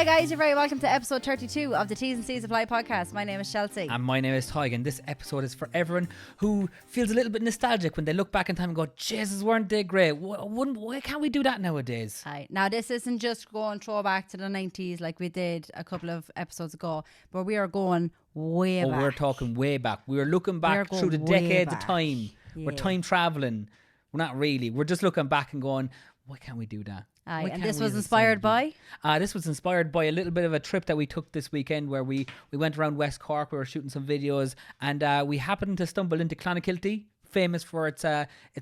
Hi guys, you're very welcome to episode 32 of the T's and C's Apply podcast. My name is Chelsea. And my name is Tyg, and this episode is for everyone who feels a little bit nostalgic when they look back in time and go, Jesus, weren't they great? Why can't we do that nowadays? Hi. Now this isn't just going throwback to the 90s like we did a couple of episodes ago, but we are going way back. We're talking way back. We were looking back through the decades of time. Yeah. We're time traveling. We're not really. We're just looking back and going, why can't we do that? Aye, and this was inspired by? This was inspired by a little bit of a trip that we took this weekend where we went around West Cork. We were shooting some videos and we happened to stumble into Clonakilty, famous for its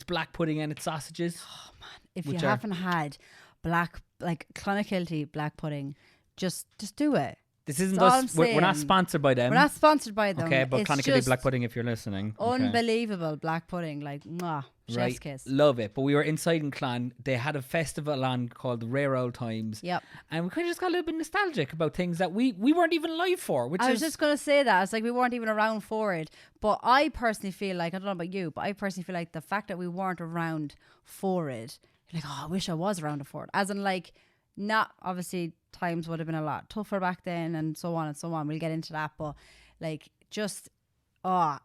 black pudding and its sausages. Oh man, if you haven't had Clonakilty black pudding, just do it. This isn't us. We're not sponsored by them. We're not sponsored by them. Okay, but Clonakilty black pudding if you're listening. Unbelievable black pudding, like mwah, chef's kiss. Love it. But we were inside in Clon. They had a festival on called the Rare Old Times. Yep. And we kind of just got a little bit nostalgic about things that we weren't even alive for. I was just going to say that. It's like we weren't even around for it. But I personally feel like, I don't know about you, but I personally feel like the fact that we weren't around for it, like, oh, I wish I was around for it. As in like, not obviously times would have been a lot tougher back then and so on and so on. We'll get into that. But like just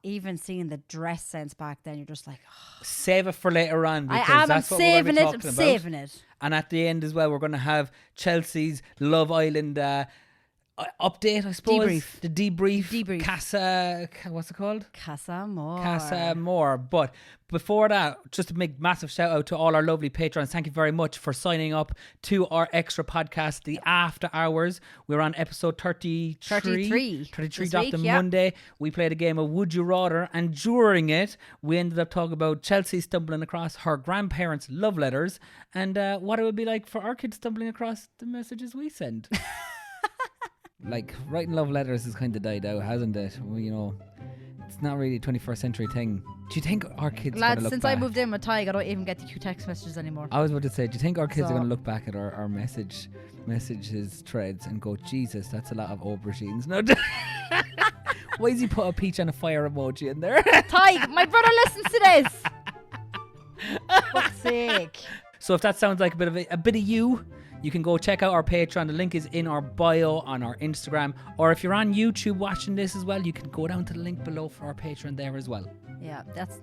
even seeing the dress sense back then, you're just like, oh. Save it for later on. I'm saving it. And at the end as well, we're going to have Chelsea's Love Island update, I suppose. The debrief. Casa, what's it called? Casa More. But before that, just to make massive shout out to all our lovely patrons. Thank you very much for signing up to our extra podcast, The After Hours. We're on episode 33. 33 dropped on Monday. We played a game of Would You Rather, and during it, we ended up talking about Chelsea stumbling across her grandparents' love letters and what it would be like for our kids stumbling across the messages we send. Like, writing love letters has kind of died out, hasn't it? Well, you know, it's not really a 21st century thing. Do you think our kids Lads, look since back? I moved in with Tyg, I don't even get the cute text messages anymore. I was about to say, do you think our kids are going to look back at our messages threads and go, Jesus, that's a lot of aubergines. No, why does he put a peach and a fire emoji in there? Tyg, my brother listens to this. Fuck's sake. So if that sounds like a bit of you, you can go check out our Patreon. The link is in our bio on our Instagram. Or if you're on YouTube watching this as well, you can go down to the link below for our Patreon there as well. Yeah,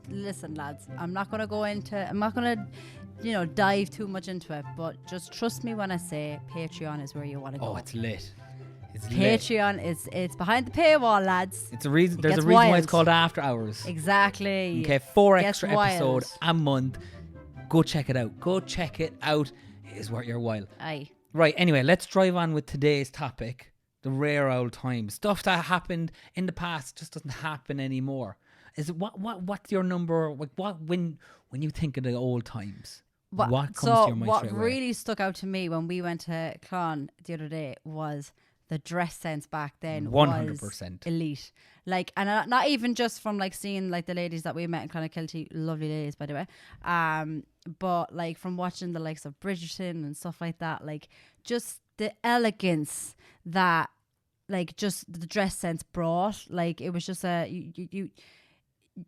listen, lads, I'm not going to, dive too much into it, but just trust me when I say Patreon is where you want to go. Oh, it's lit. Patreon it's behind the paywall, lads. There's a reason why it's called After Hours. Exactly. Okay, 4 extra episodes a month. Go check it out. It is worth your while. Aye. Right, anyway, let's drive on with today's topic. The rare old times. Stuff that happened in the past just doesn't happen anymore. Is it what's your number? Like when you think of the old times? What comes to your mind straight away? What really stuck out to me when we went to Clon the other day was the dress sense back then 100%. Was elite. Like, and not even just from like seeing like the ladies that we met in Clonakilty, lovely ladies by the way, but like from watching the likes of Bridgerton and stuff like that, like just the elegance that like just the dress sense brought, like it was just you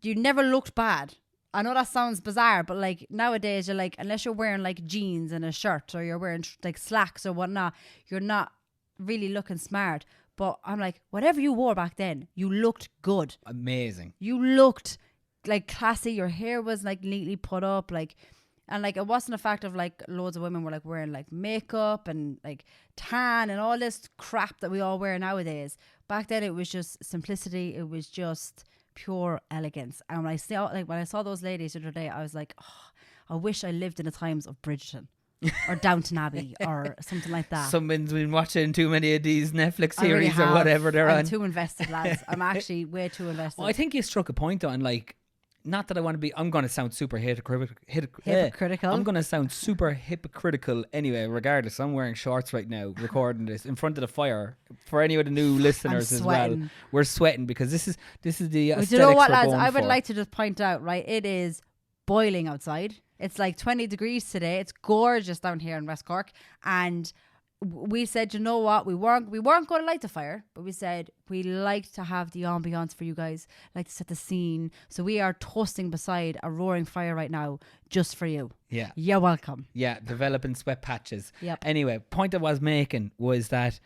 never looked bad. I know that sounds bizarre, but like nowadays you're like, unless you're wearing like jeans and a shirt or you're wearing like slacks or whatnot, you're not really looking smart. But I'm like, whatever you wore back then, you looked good. Amazing. You looked like classy. Your hair was like neatly put up, like, and like it wasn't a fact of like loads of women were like wearing like makeup and like tan and all this crap that we all wear nowadays. Back then it was just simplicity. It was just pure elegance. And when I saw those ladies the other day, I was like, oh, I wish I lived in the times of Bridgerton. Or Downton Abbey or something like that. Someone's been watching too many of these Netflix series or whatever they're on. I'm too invested, lads. I'm actually way too invested. Well, I think you struck a point on like, not that I want to be, I'm going to sound super hypocritical. I'm going to sound super hypocritical anyway, regardless. I'm wearing shorts right now, recording this in front of the fire. For any of the new listeners as well, we're sweating because this is the aesthetics you know what, lads? I would like to just point out, right? It is boiling outside. It's like 20 degrees today. It's gorgeous down here in West Cork. And we said, you know what, we weren't going to light the fire, but we said we like to have the ambiance for you guys, like to set the scene. So we are toasting beside a roaring fire right now, just for you. Yeah, you're welcome. Yeah, developing sweat patches. Yep. Anyway, point I was making was that,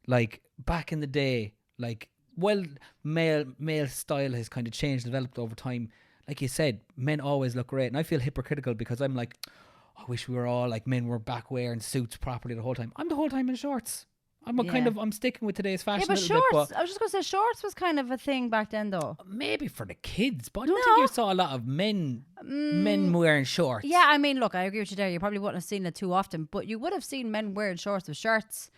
like, back in the day, like, well, male style has kind of changed, developed over time. Like you said, men always look great, and I feel hypocritical because I'm like, I wish we were all like men were back wearing suits properly the whole time. I'm the whole time in shorts. I'm sticking with today's fashion. Yeah, but a shorts. Bit, but I was just gonna say shorts was kind of a thing back then, though. Maybe for the kids, but I don't think you saw a lot of men wearing shorts. Yeah, I mean, look, I agree with you there. You probably wouldn't have seen it too often, but you would have seen men wearing shorts with shorts,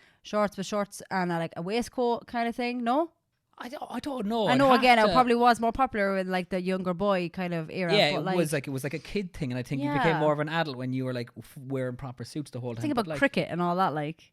and like a waistcoat kind of thing. No. I don't know. I know. Again, it probably was more popular in like the younger boy kind of era. Yeah, but it was like a kid thing, and I think you became more of an adult when you were like wearing proper suits the whole time. Think about like, cricket and all that. Like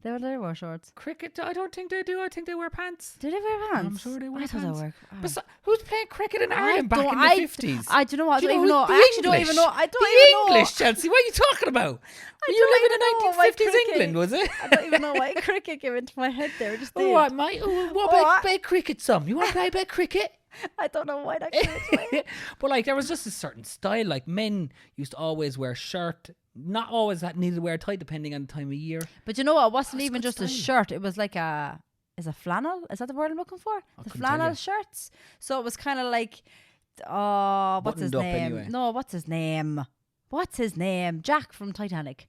they wear shorts. Cricket? I don't think they do. I think they wear pants. Do they wear pants? I'm sure they wear pants. I thought they wear. But who's playing cricket in Ireland back in the 50s? I don't know. I don't even know. I actually don't even know. I don't even know. English, Chelsea. What are you talking about? You live in the 1950s England, was it? I don't even know why cricket came into my head there. Just all right, mate. What about play cricket some? You want to play a bit of cricket? I don't know why that came into my head. But like there was just a certain style. Like men used to always wear shirt. Not always that needed to wear tie depending on the time of year. But you know what? It wasn't even just a shirt. It was like a flannel. Is that the word I'm looking for? The flannel shirts. So it was kind of like, what's his name? Anyway. No, what's his name? What's his name? Jack from Titanic.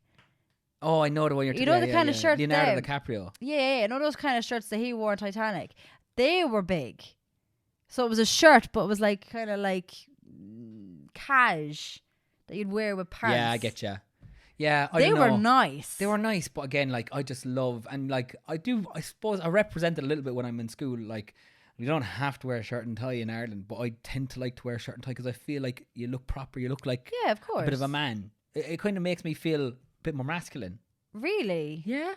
Oh, I know the one you're talking about. You know the kind of shirt Leonardo DiCaprio. Yeah, I know those kind of shirts that he wore in Titanic. They were big. So it was a shirt, but it was like kind of like cash that you'd wear with pants. Yeah, I get you. Yeah, they were nice. They were nice, but again, like I just love, and like I suppose I represent it a little bit when I'm in school. Like we don't have to wear a shirt and tie in Ireland, but I tend to like to wear a shirt and tie because I feel like you look proper. You look like of course, a bit of a man. It kind of makes me feel a bit more masculine. Really? Yeah.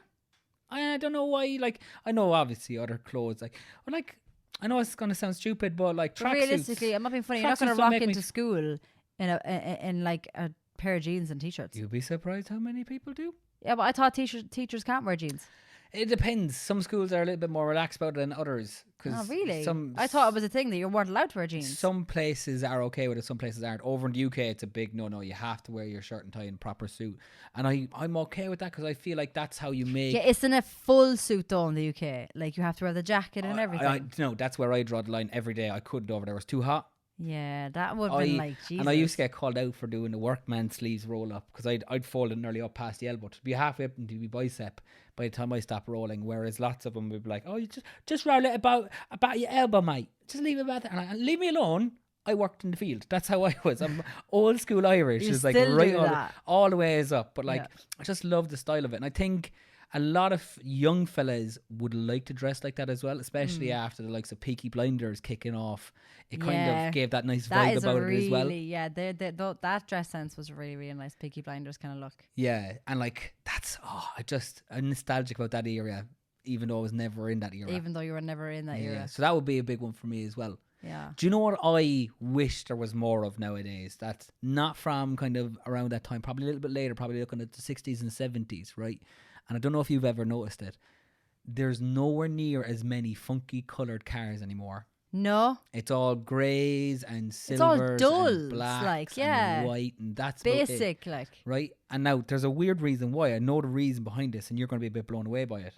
I don't know why. Like I know obviously other clothes I know it's gonna sound stupid, but like tracksuits. Realistically, I'm not being funny. You're not gonna rock into school in like a pair of jeans and t-shirts. You'd be surprised how many people do. Yeah, but I thought teachers can't wear jeans. It depends. Some schools are a little bit more relaxed about it than others. Oh, really? I thought it was a thing that you weren't allowed to wear jeans. Some places are okay with it, some places aren't. Over in the UK, it's a big no. You have to wear your shirt and tie in a proper suit. And I'm okay with that because I feel like that's how you make... Yeah, isn't a full suit though in the UK? Like you have to wear the jacket and everything. No, that's where I draw the line every day. I couldn't over there. It was too hot. Yeah, that would have been like Jesus. And I used to get called out for doing the workman sleeves roll up because I'd fold it nearly up past the elbow to be halfway up into my bicep by the time I stopped rolling. Whereas lots of them would be like, "Oh, you just roll it about your elbow, mate. Just leave it about that, and leave me alone." I worked in the field. That's how I was. I'm old school Irish. It's like right all the ways up. But like, I just love the style of it, and I think a lot of young fellas would like to dress like that as well, especially after the likes of Peaky Blinders kicking off. It kind of gave that nice vibe about it as well. Yeah, that dress sense was really, really nice. Peaky Blinders kind of look. Yeah, and like I'm nostalgic about that era, even though I was never in that era. Even though you were never in that era. So that would be a big one for me as well. Yeah. Do you know what I wish there was more of nowadays? That's not from kind of around that time, probably a little bit later, probably looking at the 60s and 70s, right? And I don't know if you've ever noticed it. There's nowhere near as many funky coloured cars anymore. No. It's all greys and silvers it's all and blacks and white, and that's basic, like. Right? And now there's a weird reason why. I know the reason behind this, and you're going to be a bit blown away by it.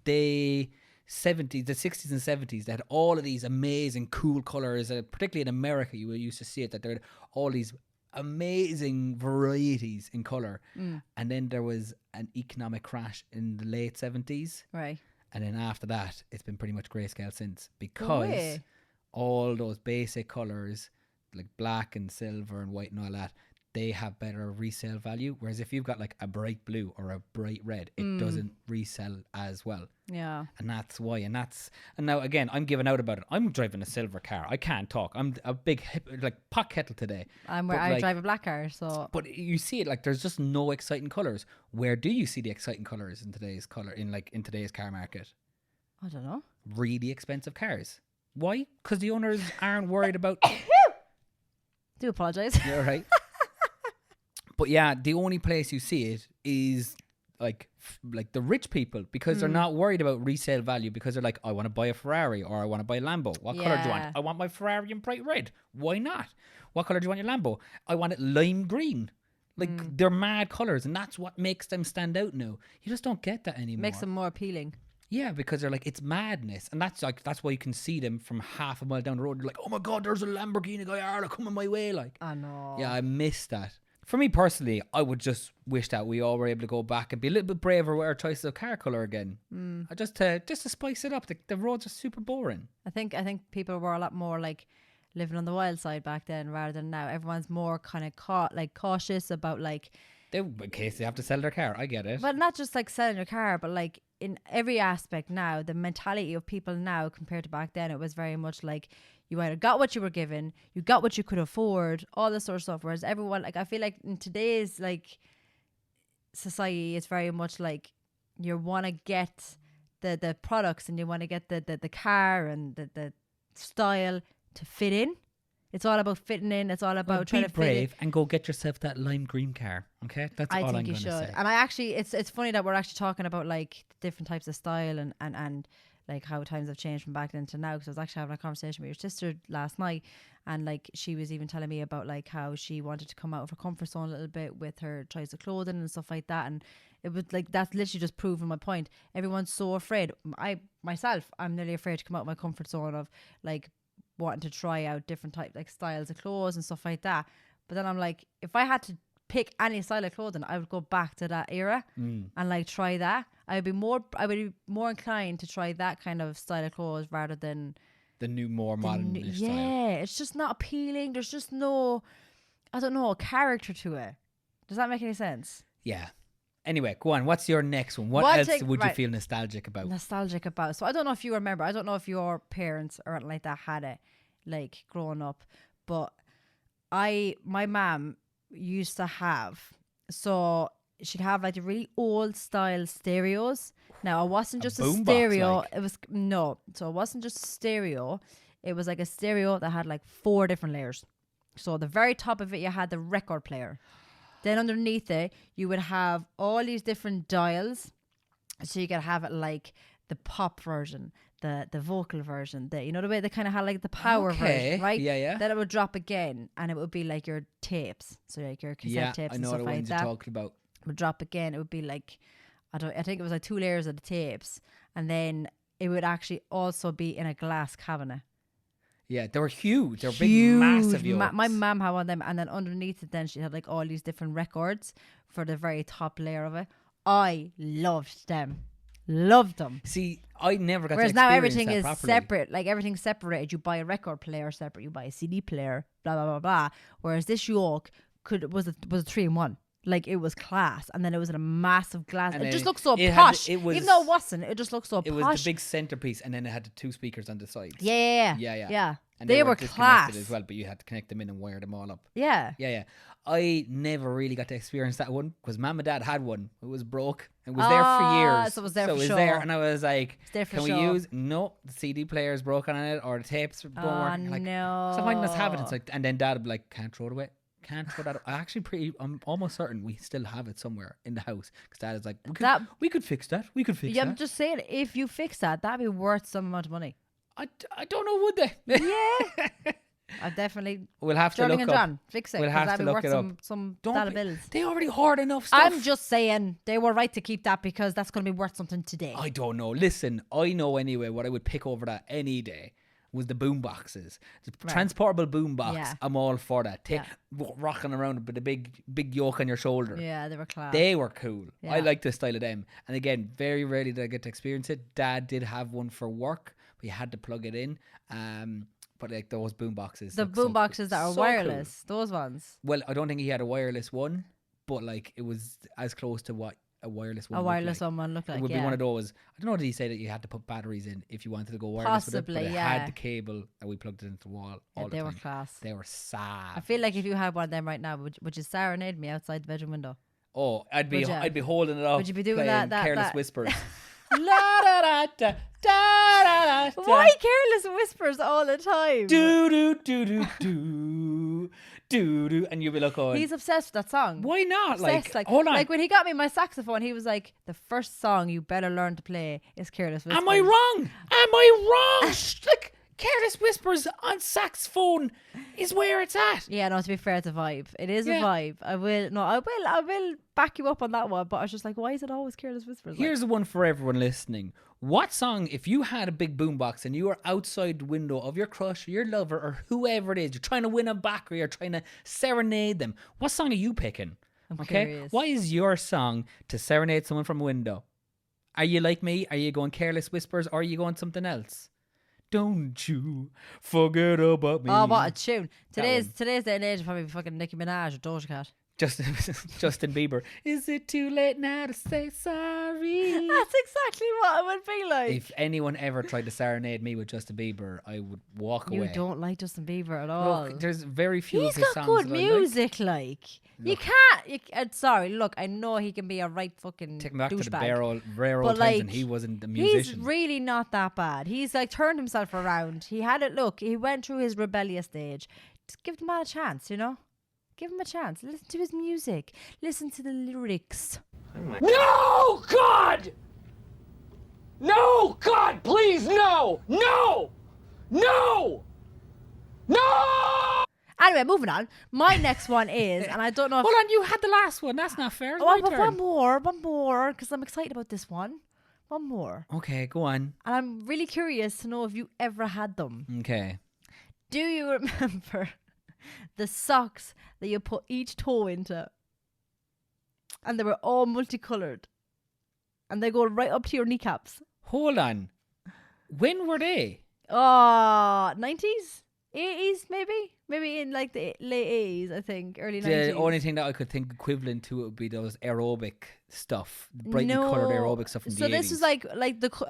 The 60s and 70s, they had all of these amazing cool colours, particularly in America you used to see it, that there were all these amazing varieties in colour. And then there was an economic crash in the late 70s. Right. And then after that, it's been pretty much grayscale since, because all those basic colours, like black and silver and white and all that, they have better resale value. Whereas if you've got like a bright blue or a bright red, it doesn't resell as well. Yeah. And that's why. And now again, I'm giving out about it. I'm driving a silver car. I can't talk. I'm a big pot kettle today. I drive a black car, so. But you see it, like there's just no exciting colours. Where do you see the exciting colours in today's car market? I don't know. Really expensive cars. Why? Because the owners aren't worried about. Do apologise. You're right. But yeah, the only place you see it is like the rich people, because they're not worried about resale value, because they're like, I want to buy a Ferrari or I want to buy a Lambo. What color do you want? I want my Ferrari in bright red. Why not? What color do you want your Lambo? I want it lime green. Like they're mad colors, and that's what makes them stand out now. You just don't get that anymore. Makes them more appealing. Yeah, because they're like, it's madness. And that's why you can see them from half a mile down the road. They're like, oh my God, there's a Lamborghini Gallardo coming my way. Like, I know. Yeah, I miss that. For me personally, I would just wish that we all were able to go back and be a little bit braver with our choice of car colour again. Just to spice it up. The roads are super boring. I think people were a lot more like living on the wild side back then rather than now. Everyone's more kind of cautious about like... In case they have to sell their car, I get it. But not just like selling your car, but like in every aspect now, the mentality of people now compared to back then, it was very much like you either got what you were given, you got what you could afford, all this sort of stuff. Whereas everyone, like I feel like in today's like society, it's very much like you want to get the products and you want to get the car and the style to fit in. It's all about fitting in. It's all about trying to fit in. Be brave and go get yourself that lime green car. Okay, that's all I'm going to say. I think you should. And I actually, it's funny that we're actually talking about like different types of style and like how times have changed from back then to now. Because I was actually having a conversation with your sister last night, and like she was even telling me about like how she wanted to come out of her comfort zone a little bit with her choice of clothing and stuff like that. And it was like that's literally just proving my point. Everyone's so afraid. I'm nearly afraid to come out of my comfort zone of like wanting to try out different type like styles of clothes and stuff like that. But then I'm like, if I had to pick any style of clothing, I would go back to that era and like try that. I would be more inclined to try that kind of style of clothes rather than the new more modern style. Yeah, it's just not appealing. There's just no, I don't know, character to it. Does that make any sense? Yeah. Anyway, go on. What's your next one? What else would you feel nostalgic about? So I don't know if you remember. I don't know if your parents or anything like that had it, like growing up. But my mom used to have. So she'd have like the really old style stereos. Now it wasn't just a stereo. Like. It was So it wasn't just a stereo. It was like a stereo that had like 4 different layers. So the very top of it, you had the record player. Then underneath it, you would have all these different dials. So you could have it like the pop version, the vocal version, the the way they kind of had like the power version, right? Yeah. Then it would drop again, and it would be like your tapes, so like your cassette tapes and stuff like that. Yeah, I know the ones you're talking about. It would drop again. It would be like I think it was like 2 layers of the tapes, and then it would actually also be in a glass cabinet. Yeah, they were huge. They were big, massive yokes. My mum had one of them, and then underneath it, then she had like all these different records for the very top layer of it. I loved them. See, I never got. Whereas to experience now everything is properly. separate. Like everything's separated. You buy a record player separate. You buy a CD player. Blah blah blah blah. Whereas this yoke was a 3-in-1. Like it was class, and then it was in a massive glass. It just looked so posh. Even though it wasn't, it just looked so posh. It was the big centerpiece, and then it had the 2 speakers on the sides. Yeah. And they were class as well, but you had to connect them in and wire them all up. Yeah. I never really got to experience that one because Mum and Dad had one. It was broke. It was there for years. So it was there for sure. And I was like, can we use? No, the CD player is broken on it, or the tapes don't work. Like, no. So why not have it? It's like, and then Dad would be like, can't throw it away. Can't throw that. I'm almost certain we still have it somewhere in the house because Dad is like, we could fix that. Yeah, I'm just saying, if you fix that, that'd be worth some amount of money. I don't know, would they? Yeah. I definitely. We'll have to look and up. John, fix it. We'll have to look it up. Some dollar bills. They already hoard enough stuff. I'm just saying they were right to keep that because that's going to be worth something today. I don't know. Listen, I know anyway what I would pick over that any day was the boom boxes. The transportable boom box. Yeah. I'm all for that. Rocking around with a big yoke on your shoulder. Yeah, they were class. They were cool. Yeah. I like the style of them. And again, very rarely did I get to experience it. Dad did have one for work, but you had to plug it in. But like those boom boxes. The boom boxes that are wireless. Cool. Those ones. Well, I don't think he had a wireless one, but like it was as close to what a wireless one looked like. It would be one of those. I don't know, did he say that you had to put batteries in if you wanted to go wireless? Possibly, with it, but it had the cable and we plugged it into the wall all the time. They were class. They were sad. I feel like if you had one of them right now, would you serenade me outside the bedroom window? Oh, I'd be holding it up. Would you be doing that Careless Whispers. La da da da da da. Why Careless Whispers all the time? Do do do do do do, and you'll be like, he's obsessed with that song. Why not? Obsessed, like, hold on. Like when he got me my saxophone, he was like, the first song you better learn to play is Careless Whispers. Am I wrong? Like, Careless Whispers on saxophone is where it's at. Yeah, no, to be fair, it's a vibe. It is a vibe. I will back you up on that one, but I was just like, why is it always Careless Whispers? Here's the one for everyone listening. What song, if you had a big boombox and you were outside the window of your crush or your lover or whoever it is, you're trying to win them back or you're trying to serenade them, what song are you picking? I'm curious. What is your song to serenade someone from a window? Are you like me? Are you going Careless Whispers or are you going something else? Don't you forget about me. Oh, what a tune. Today's day and age probably fucking Nicki Minaj or Doja Cat. Justin Bieber. Is it too late now to say sorry? That's exactly what it would be like. If anyone ever tried to serenade me with Justin Bieber, I would walk away. You don't like Justin Bieber at all. Look, there's very few He's of his got songs good that music, like. You can't. Sorry, look, I know he can be a right fucking take him back to the douchebag. rare old times when he wasn't a musician. He's really not that bad. He's like turned himself around. He had it. Look, he went through his rebellious stage. Just give the man a chance, you know. Give him a chance. Listen to his music. Listen to the lyrics. No, God! No, God, please, no! No! No! No! Anyway, moving on. My next one is, and I don't know if... Hold on, you had the last one. That's not fair. One more, because I'm excited about this one. One more. Okay, go on. And I'm really curious to know if you ever had them. Okay. Do you remember the socks that you put each toe into? And they were all multicolored. And they go right up to your kneecaps. Hold on. When were they? 90s? 80s maybe? Maybe in like the late 80s, I think. Early 90s. The only thing that I could think equivalent to it would be those aerobic stuff. Brightly coloured aerobic stuff from the 80s. So this is like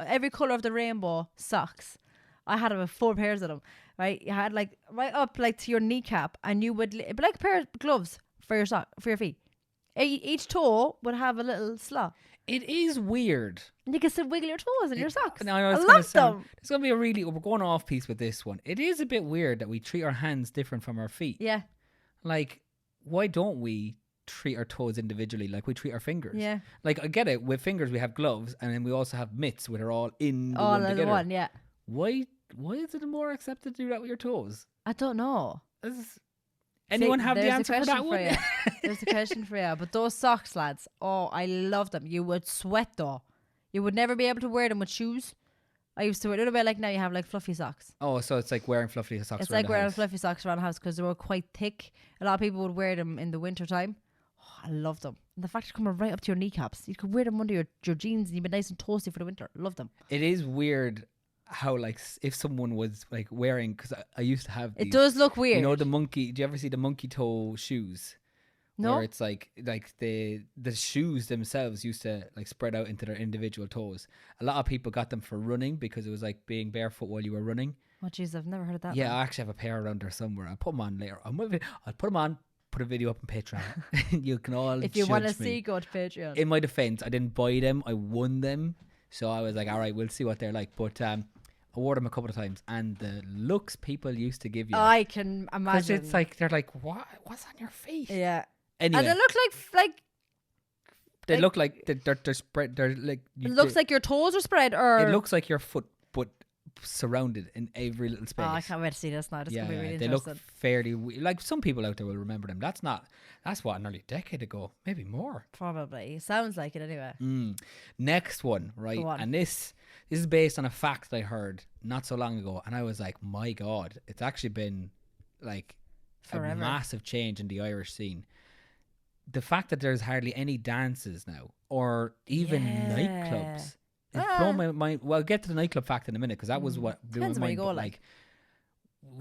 every colour of the rainbow socks. I had about 4 pairs of them. Right? You had like right up like to your kneecap, and you would it'd be like a pair of gloves for your feet. Each toe would have a little slot. It is weird. And you can still wiggle your toes in your socks. No, I love them. It's going to be we're going off piece with this one. It is a bit weird that we treat our hands different from our feet. Yeah. Like, why don't we treat our toes individually like we treat our fingers? Yeah. Like, I get it. With fingers, we have gloves, and then we also have mitts, which are all in the all one together. in one, yeah. Why is it more accepted to do that with your toes? I don't know. Anyone have the answer for that one? There's a question for you. But those socks, lads, oh, I love them. You would sweat though. You would never be able to wear them with shoes. I used to wear a little bit like now you have like fluffy socks. Oh, so it's like wearing fluffy socks. It's like wearing fluffy socks around the house because they were quite thick. A lot of people would wear them in the winter time. Oh, I love them. And the fact they're coming right up to your kneecaps. You could wear them under your jeans and you'd be nice and toasty for the winter. Love them. It is weird how like if someone was like wearing, because I used to have these, it does look weird. You know the monkey, do you ever see the monkey toe shoes? No. Where it's like the shoes themselves used to like spread out into their individual toes. A lot of people got them for running because it was like being barefoot while you were running. Oh jeez, I've never heard of that. Yeah, I actually have a pair around there somewhere. I'll put them on later. I'll put them on, put a video up on Patreon. You can all if you want to me. see, go to Patreon. In my defense, I didn't buy them, I won them. So I was like, all right, we'll see what they're like. But I wore them a couple of times, and the looks people used to give you, I can imagine. Because it's like they're like, what's on your feet? Yeah. Anyway, and they look like they look like they're spread. They're like it looks like your toes are spread, or it looks like your foot, but surrounded in every little space. Oh, I can't wait to see this now. It's gonna be really they interesting. look fairly like some people out there will remember them. That's what nearly a decade ago, maybe more. Probably sounds like it anyway. Next one, right? And this is based on a fact that I heard not so long ago, and I was like, my God, it's actually been like forever. A massive change in the Irish scene. The fact that there's hardly any dances now, or even nightclubs. It's blown my mind. Well, I'll get to the nightclub fact in a minute, because that was what blew my mind. Like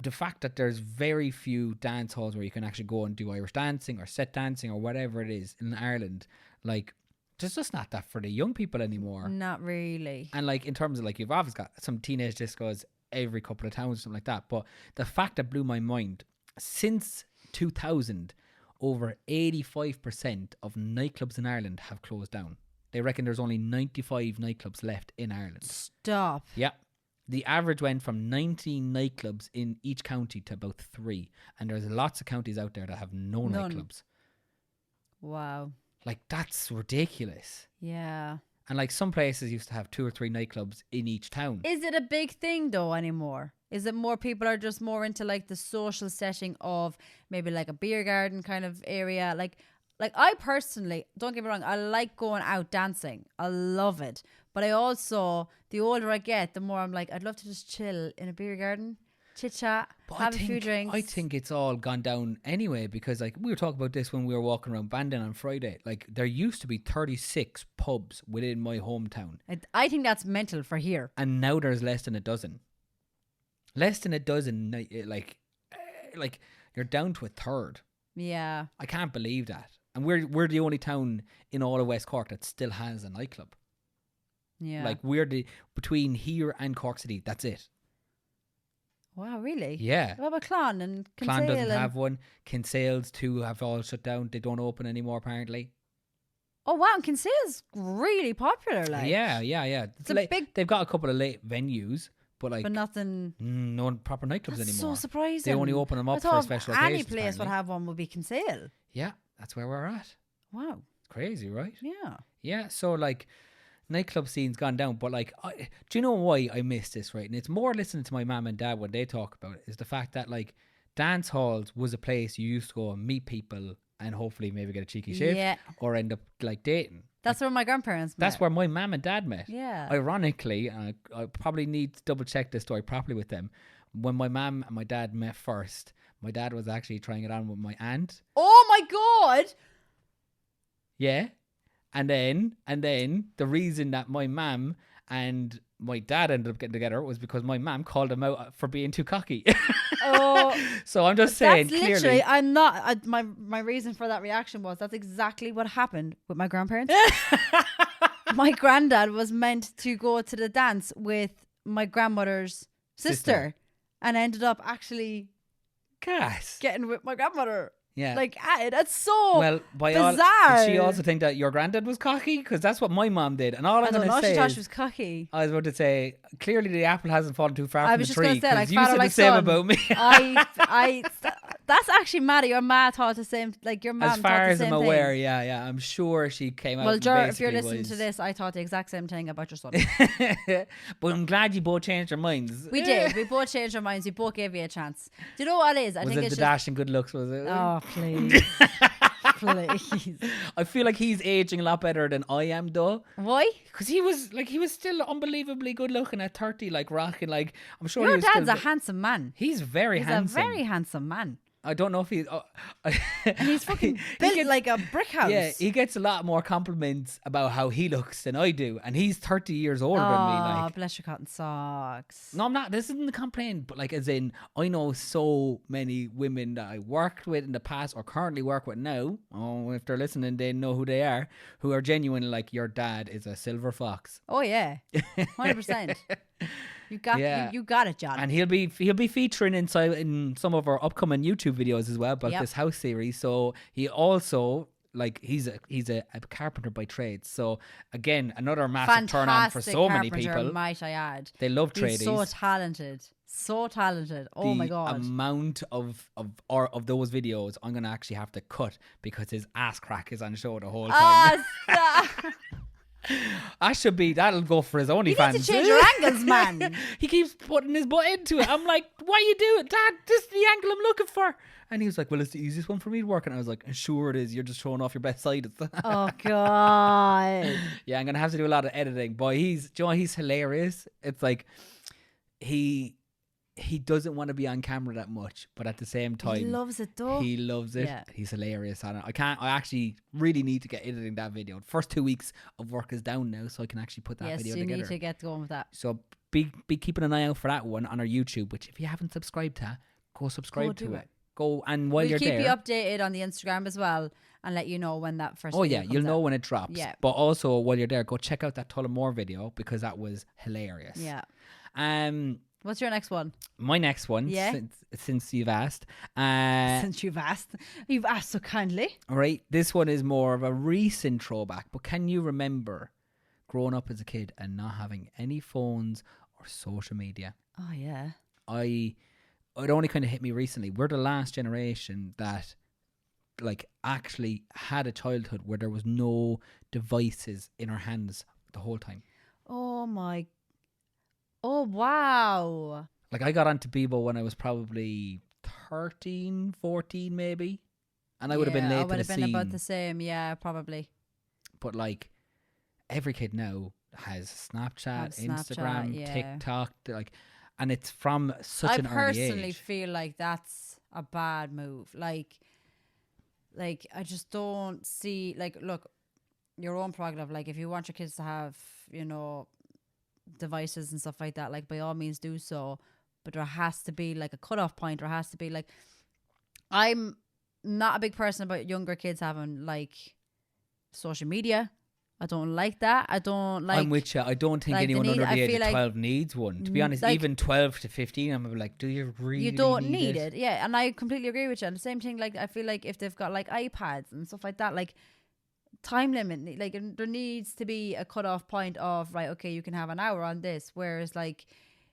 the fact that there's very few dance halls where you can actually go and do Irish dancing or set dancing or whatever it is in Ireland. Like, there's just not that for the young people anymore. Not really. And like in terms of like, you've obviously got some teenage discos every couple of towns, something like that. But the fact that blew my mind, since 2000, over 85% of nightclubs in Ireland have closed down. They reckon there's only 95 nightclubs left in Ireland. Stop. Yeah. the average went from 19 nightclubs in each county to about 3. And there's lots of counties out there that have no nightclubs. Wow. Like, that's ridiculous. Yeah. And like some places used to have 2 or 3 nightclubs in each town. Is it a big thing though anymore? Is it more people are just more into like the social setting of maybe like a beer garden kind of area? Like I personally, don't get me wrong, I like going out dancing. I love it. But I also, the older I get, the more I'm like, I'd love to just chill in a beer garden, chit chat, have a few drinks. I think it's all gone down anyway, because like we were talking about this when we were walking around Bandon on Friday. Like there used to be 36 pubs within my hometown. I think that's mental for here. And now there's less than a dozen. Less than a dozen, like you're down to a third. Yeah. I can't believe that. And we're the only town in all of West Cork that still has a nightclub. Yeah. Like we're between here and Cork City, that's it. Wow, really? Yeah. What about Clon and Kinsale? Clon doesn't have one. Kinsale's 2 have all shut down. They don't open anymore apparently. Oh wow, and Kinsale's really popular. Like Yeah. It's a big. They've got a couple of late venues, but like nothing. No proper nightclubs That's anymore. so surprising. They only open them up for special occasions. Any place apparently. would have one would be Kinsale. Yeah, that's where we're at. Wow. It's crazy, right? Yeah. Yeah, so like nightclub scene's gone down, but like, do you know why I miss this, right? And it's more listening to my mum and dad when they talk about it, is the fact that like dance halls was a place you used to go and meet people and hopefully maybe get a cheeky shave or end up like dating. That's where my grandparents met. That's where my mum and dad met. Yeah. Ironically, and I probably need to double check this story properly with them. When my mum and my dad met first, my dad was actually trying it on with my aunt. Oh my God. Yeah. And then the reason that my mum and my dad ended up getting together was because my mum called him out for being too cocky. Oh. So I'm just saying, that's clearly. literally, I'm not, my reason for that reaction was that's exactly what happened with my grandparents. My granddad was meant to go to the dance with my grandmother's sister. And ended up actually getting with my grandmother. Yeah. Like, that's so bizarre. Did she also think that your granddad was cocky? Because that's what my mom did. And all I'm going to say she thought she was cocky. I was about to say, clearly the apple hasn't fallen too far from the tree. I was just going to say, like, you father said like the same son. about me. That's actually mad. Your ma thought the same. Like, your mom as far thought as the same I'm aware, thing. yeah. I'm sure she came out. Well, Well, if you're listening to this, I thought the exact same thing about your son. But I'm glad you both changed your minds. We did. We both changed our minds. We both gave you a chance. Do you know what it is? Was it the dash and good looks? Was it? Oh, please. Please. I feel like he's aging a lot better than I am, though. Why? Because he was still unbelievably good looking at 30, like rocking. Like I'm sure your he was dad's still a handsome man. He's very handsome. He's a very handsome man. I don't know if he's... and he's fucking built like a brick house. Yeah, he gets a lot more compliments about how he looks than I do. And he's 30 years older than me. Like, bless your cotton socks. No, I'm not. This isn't a complaint. But like, as in, I know so many women that I worked with in the past or currently work with now. Oh, if they're listening, they know who they are. Who are genuine like, your dad is a silver fox. Oh, yeah. 100%. You got it, John. And he'll be featuring in some of our upcoming YouTube videos as well about this house series. So he also he's a carpenter by trade. So again, another massive turn on for so many people. Might I add? They love tradies. He's so talented. So talented. Oh my God. The amount of those videos I'm gonna actually have to cut because his ass crack is on show the whole time. That'll go for his OnlyFans. You need to change your angles, man. He keeps putting his butt into it. I'm like, why you do it, Dad? This is the angle I'm looking for. And he was like, well, it's the easiest one for me to work. And I was like, sure it is. You're just showing off your best side. Oh, God. Yeah, I'm going to have to do a lot of editing. But he's hilarious. It's like, he doesn't want to be on camera that much, but at the same time, he loves it though. He loves it. Yeah. He's hilarious on it. I actually really need to get editing that video. The first 2 weeks of work is down now, so I can actually put that video together. Yes, you need to get going with that. So be keeping an eye out for that one on our YouTube, which if you haven't subscribed to, go subscribe to it. Go, and while you're there, we'll keep you updated on the Instagram as well and let you know when that first video comes you'll know out. when it drops. Yeah. But also while you're there, go check out that Tullamore video because that was hilarious. Yeah. What's your next one? My next one, since you've asked. Since you've asked. You've asked so kindly. All right. This one is more of a recent throwback, but can you remember growing up as a kid and not having any phones or was social media. Oh yeah. It only kind of hit me recently. We're the last generation that like actually had a childhood where there was no devices in our hands the whole time. Oh wow. Like I got onto Bebo when I was probably 13, 14 maybe. And I would have been late to the scene. I would have been about the same, yeah, probably. But like every kid now has Snapchat, Instagram, TikTok, like, and it's from such an early age. I personally feel like that's a bad move. Like I just don't see, like, look, your own prerogative. Like, if you want your kids to have, you know, devices and stuff like that, like, by all means do so. But there has to be like a cutoff point. There has to be like, I'm not a big person about younger kids having like social media. I don't like that. I don't like. I'm with you. I don't think anyone under the age of 12 needs one. To be honest, like, even 12 to 15, I'm like, do you really? You don't need it? Yeah, and I completely agree with you. And the same thing, like, I feel like if they've got like iPads and stuff like that, like time limit, like there needs to be a cutoff point of, right, okay, you can have an hour on this. Whereas like,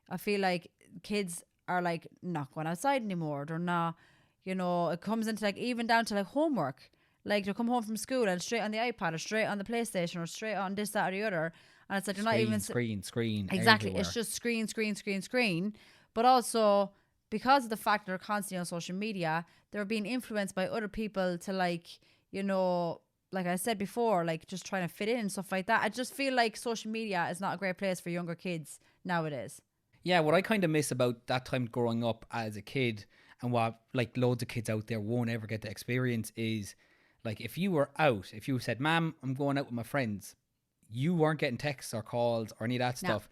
I feel like kids are like not going outside anymore. They're not, you know, it comes into like even down to like homework. Like they'll come home from school and straight on the iPad or straight on the PlayStation or straight on this, that or the other. And it's like they're not even... Screen. Exactly. Everywhere. It's just screen. But also, because of the fact they're constantly on social media, they're being influenced by other people to like, you know, like I said before, like just trying to fit in and stuff like that. I just feel like social media is not a great place for younger kids nowadays. Yeah, what I kind of miss about that time growing up as a kid and what like loads of kids out there won't ever get to experience is... Like, if you were out, if you said, Ma'am, I'm going out with my friends, you weren't getting texts or calls or any of that stuff.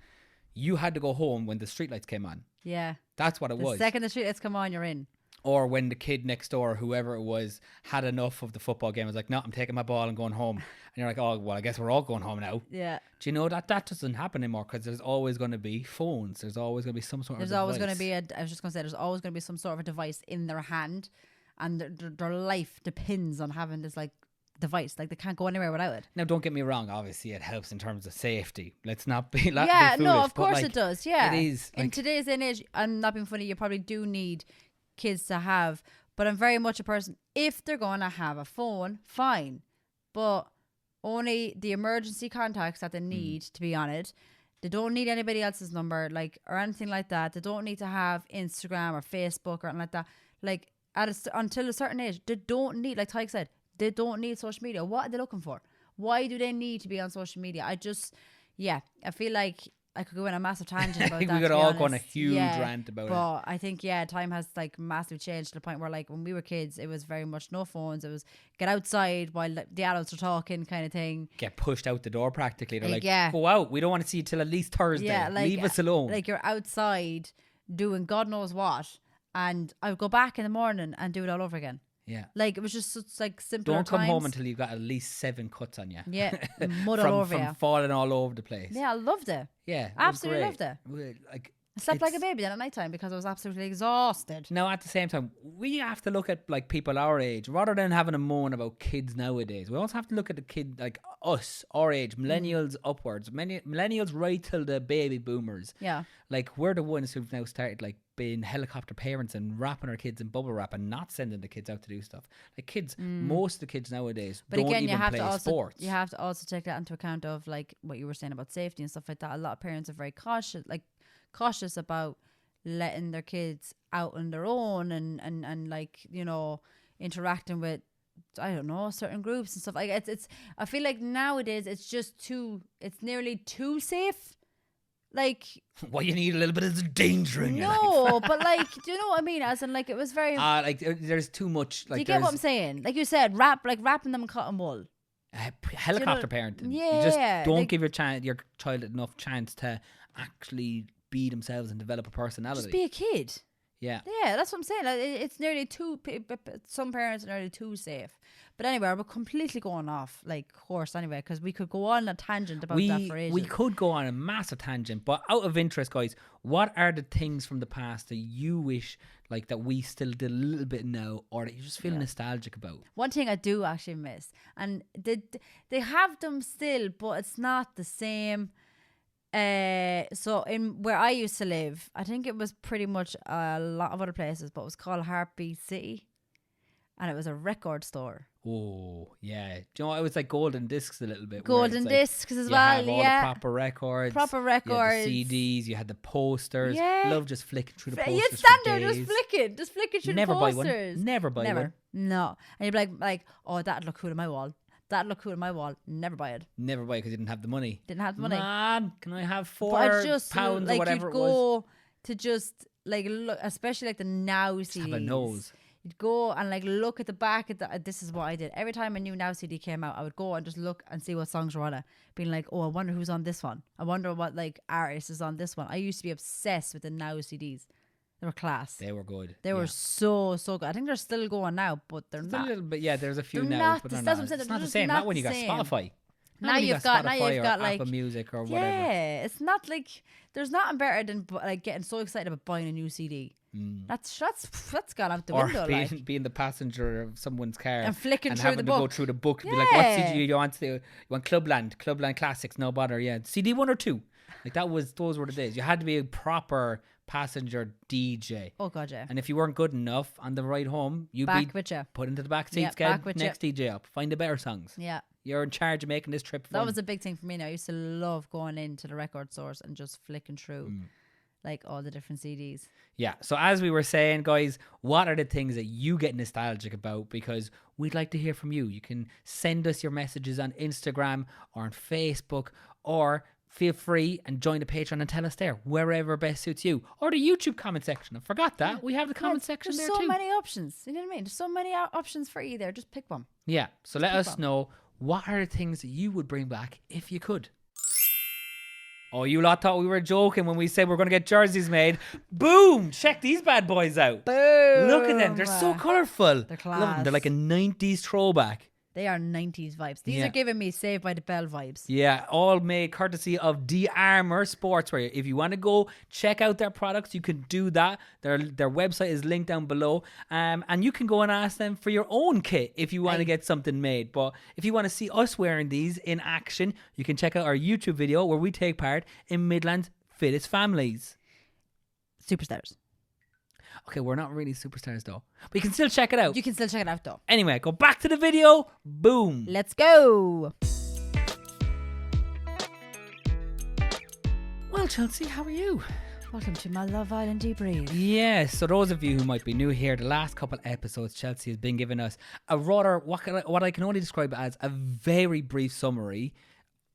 You had to go home when the streetlights came on. Yeah. That's what it was. The second the streetlights come on, you're in. Or when the kid next door, whoever it was, had enough of the football game, was like, no, I'm taking my ball and going home. And you're like, oh, well, I guess we're all going home now. Yeah. Do you know that doesn't happen anymore? Because there's always going to be phones. There's always going to be some sort of device. There's always going to be there's always going to be some sort of a device in their hand. And their life depends on having this like device. Like they can't go anywhere without it. Now, don't get me wrong. Obviously, it helps in terms of safety. Let's not be like yeah, be foolish, no, of course like, it does. Yeah, it is. In today's age, I'm not being funny. You probably do need kids to have. But I'm very much a person. If they're going to have a phone, fine. But only the emergency contacts that they need to be on it. They don't need anybody else's number, like or anything like that. They don't need to have Instagram or Facebook or anything like that. Like. Until a certain age, they don't need, like Tyke said, they don't need social media. What are they looking for? Why do they need to be on social media? I feel like I could go in a massive tangent about that. We could all go on a huge rant about it. But I think, time has like massively changed to the point where like when we were kids, it was very much no phones. It was get outside while the adults are talking kind of thing. Get pushed out the door practically. They're like, go out. We don't want to see you till at least Thursday. Yeah, leave us alone. Like you're outside doing God knows what. And I would go back in the morning and do it all over again. Yeah. Like, it was just such, like, simpler Don't come times. home until you've got at least 7 cuts on you. Yeah. Mud all over you. From falling all over the place. Yeah, I loved it. Yeah. Absolutely loved it. Like, I slept like a baby then at night time because I was absolutely exhausted. Now, at the same time, we have to look at, like, people our age. Rather than having a moan about kids nowadays, we also have to look at the kid, like, us, our age, millennials upwards. Millennials right till the baby boomers. Yeah. Like, we're the ones who've now started, like, being helicopter parents and wrapping our kids in bubble wrap and not sending the kids out to do stuff. Like kids, most of the kids nowadays don't even play sports. You have to also take that into account of like what you were saying about safety and stuff like that. A lot of parents are very cautious about letting their kids out on their own and like, you know, interacting with, I don't know, certain groups and stuff. Like it's I feel like nowadays it's nearly too safe. Like, well, you need a little bit of danger in your life. No, but like, do you know what I mean? As in, like, it was very. Like, there's too much. Like, do you get what I'm saying? Like you said, wrapping them in cotton wool. Helicopter parenting. Yeah, you just don't give your child enough chance to actually be themselves and develop a personality. Just be a kid. Yeah. Yeah, that's what I'm saying. Like, it's nearly some parents are nearly too safe. But anyway, we're completely going off like course anyway, because we could go on a tangent about that for ages. We could go on a massive tangent, but out of interest, guys, what are the things from the past that you wish like that we still did a little bit now, or that you just feel nostalgic about? One thing I do actually miss, and they have them still, but it's not the same. So in where I used to live, I think it was pretty much a lot of other places, but it was called Heartbeat City, and it was a record store. Oh yeah, do you know it was like Golden Discs a little bit. Golden Discs as well. Have all the proper records. Proper You records. had the CDs. You had the posters. Yeah. Love just flicking through the posters. You'd stand for there days. just flicking through Never the buy posters. one. Never buy one. No. And you'd be like, oh, that'd look cool on my wall. That'd look cool on my wall. Never buy it. Never buy it because you didn't have the money. Man, can I have £4 like, or whatever you'd it was? go to just like look, especially like the Now CDs. Just have a nose. You'd go and like look at the back of the. This is what I did every time a new Now CD came out. I would go and just look and see what songs were on it, being like, oh, I wonder who's on this one. I wonder what like artist is on this one. I used to be obsessed with the Now CDs. They were class. They were good. They were so good. I think they're still going now, but they're Just not. a little bit. Yeah, there's a few They're now, not but the- they're that's not. what I'm saying, It's they're not the just same. not Not when you the got same. Spotify. Now you've got Spotify like Apple Music or whatever. yeah, it's not like there's nothing better than like getting so excited about buying a new CD. That's gone out the Or window. being the passenger of someone's car And flicking through having the to go book. through the book and be like, what Yeah. CD do you want? You want Clubland Classics, no bother. Yeah, CD 1 or 2. Like those were the days. You had to be a proper passenger DJ. Oh god, yeah. And if you weren't good enough on the ride home, you'd Back be with you. put into the back seat, Yeah, get back with you. next DJ up, find the better songs. Yeah. You're in charge of making this trip fun. That was a big thing for me now. I used to love going into the record stores and just flicking through like all the different CDs. Yeah. So as we were saying, guys, what are the things that you get nostalgic about? Because we'd like to hear from you. You can send us your messages on Instagram or on Facebook, or feel free and join the Patreon and tell us there, wherever best suits you. Or the YouTube comment section. I forgot that. We have the comment section There's there so too. many options. You know what I mean? There's so many options for you there. Just pick one. Yeah. So let us pick one. know, what are the things that you would bring back if you could? Oh, you lot thought we were joking when we said we're going to get jerseys made. Boom! Check these bad boys out. Boom! Look at them. They're so colourful. They're Love them. They're class. like a 90s throwback. They are 90s vibes. These Yeah. are giving me Saved by the Bell vibes. Yeah, all made courtesy of D-Armour Sportswear. If you want to go check out their products, you can do that. Their website is linked down below. And you can go and ask them for your own kit if you want to get something made. But if you want to see us wearing these in action, you can check out our YouTube video where we take part in Midland's Fittest Families. Superstars. Okay, we're not really superstars though. But you can still check it out. You can still check it out though. Anyway, go back to the video. Boom. Let's go. Well, Chelsea, how are you? Welcome to my Love Island debrief. Yes, so those of you who might be new here, the last couple episodes, Chelsea has been giving us a rather, what I can only describe as a very brief summary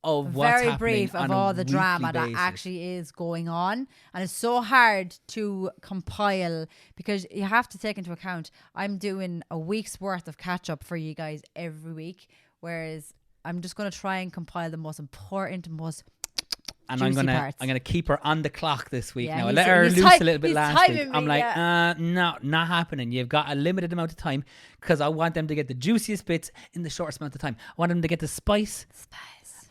of what's Very happening brief on of a all the weekly drama that basis. actually is going on, and it's so hard to compile because you have to take into account I'm doing a week's worth of catch up for you guys every week, whereas I'm just going to try and compile the most important, most And juicy I'm parts. gonna keep her on the clock this week Yeah, now. I he's- let her he's loose ty- a little bit he's last week. timing I'm me, like, yeah. no, not happening. You've got a limited amount of time because I want them to get the juiciest bits in the shortest amount of time. I want them to get the spice.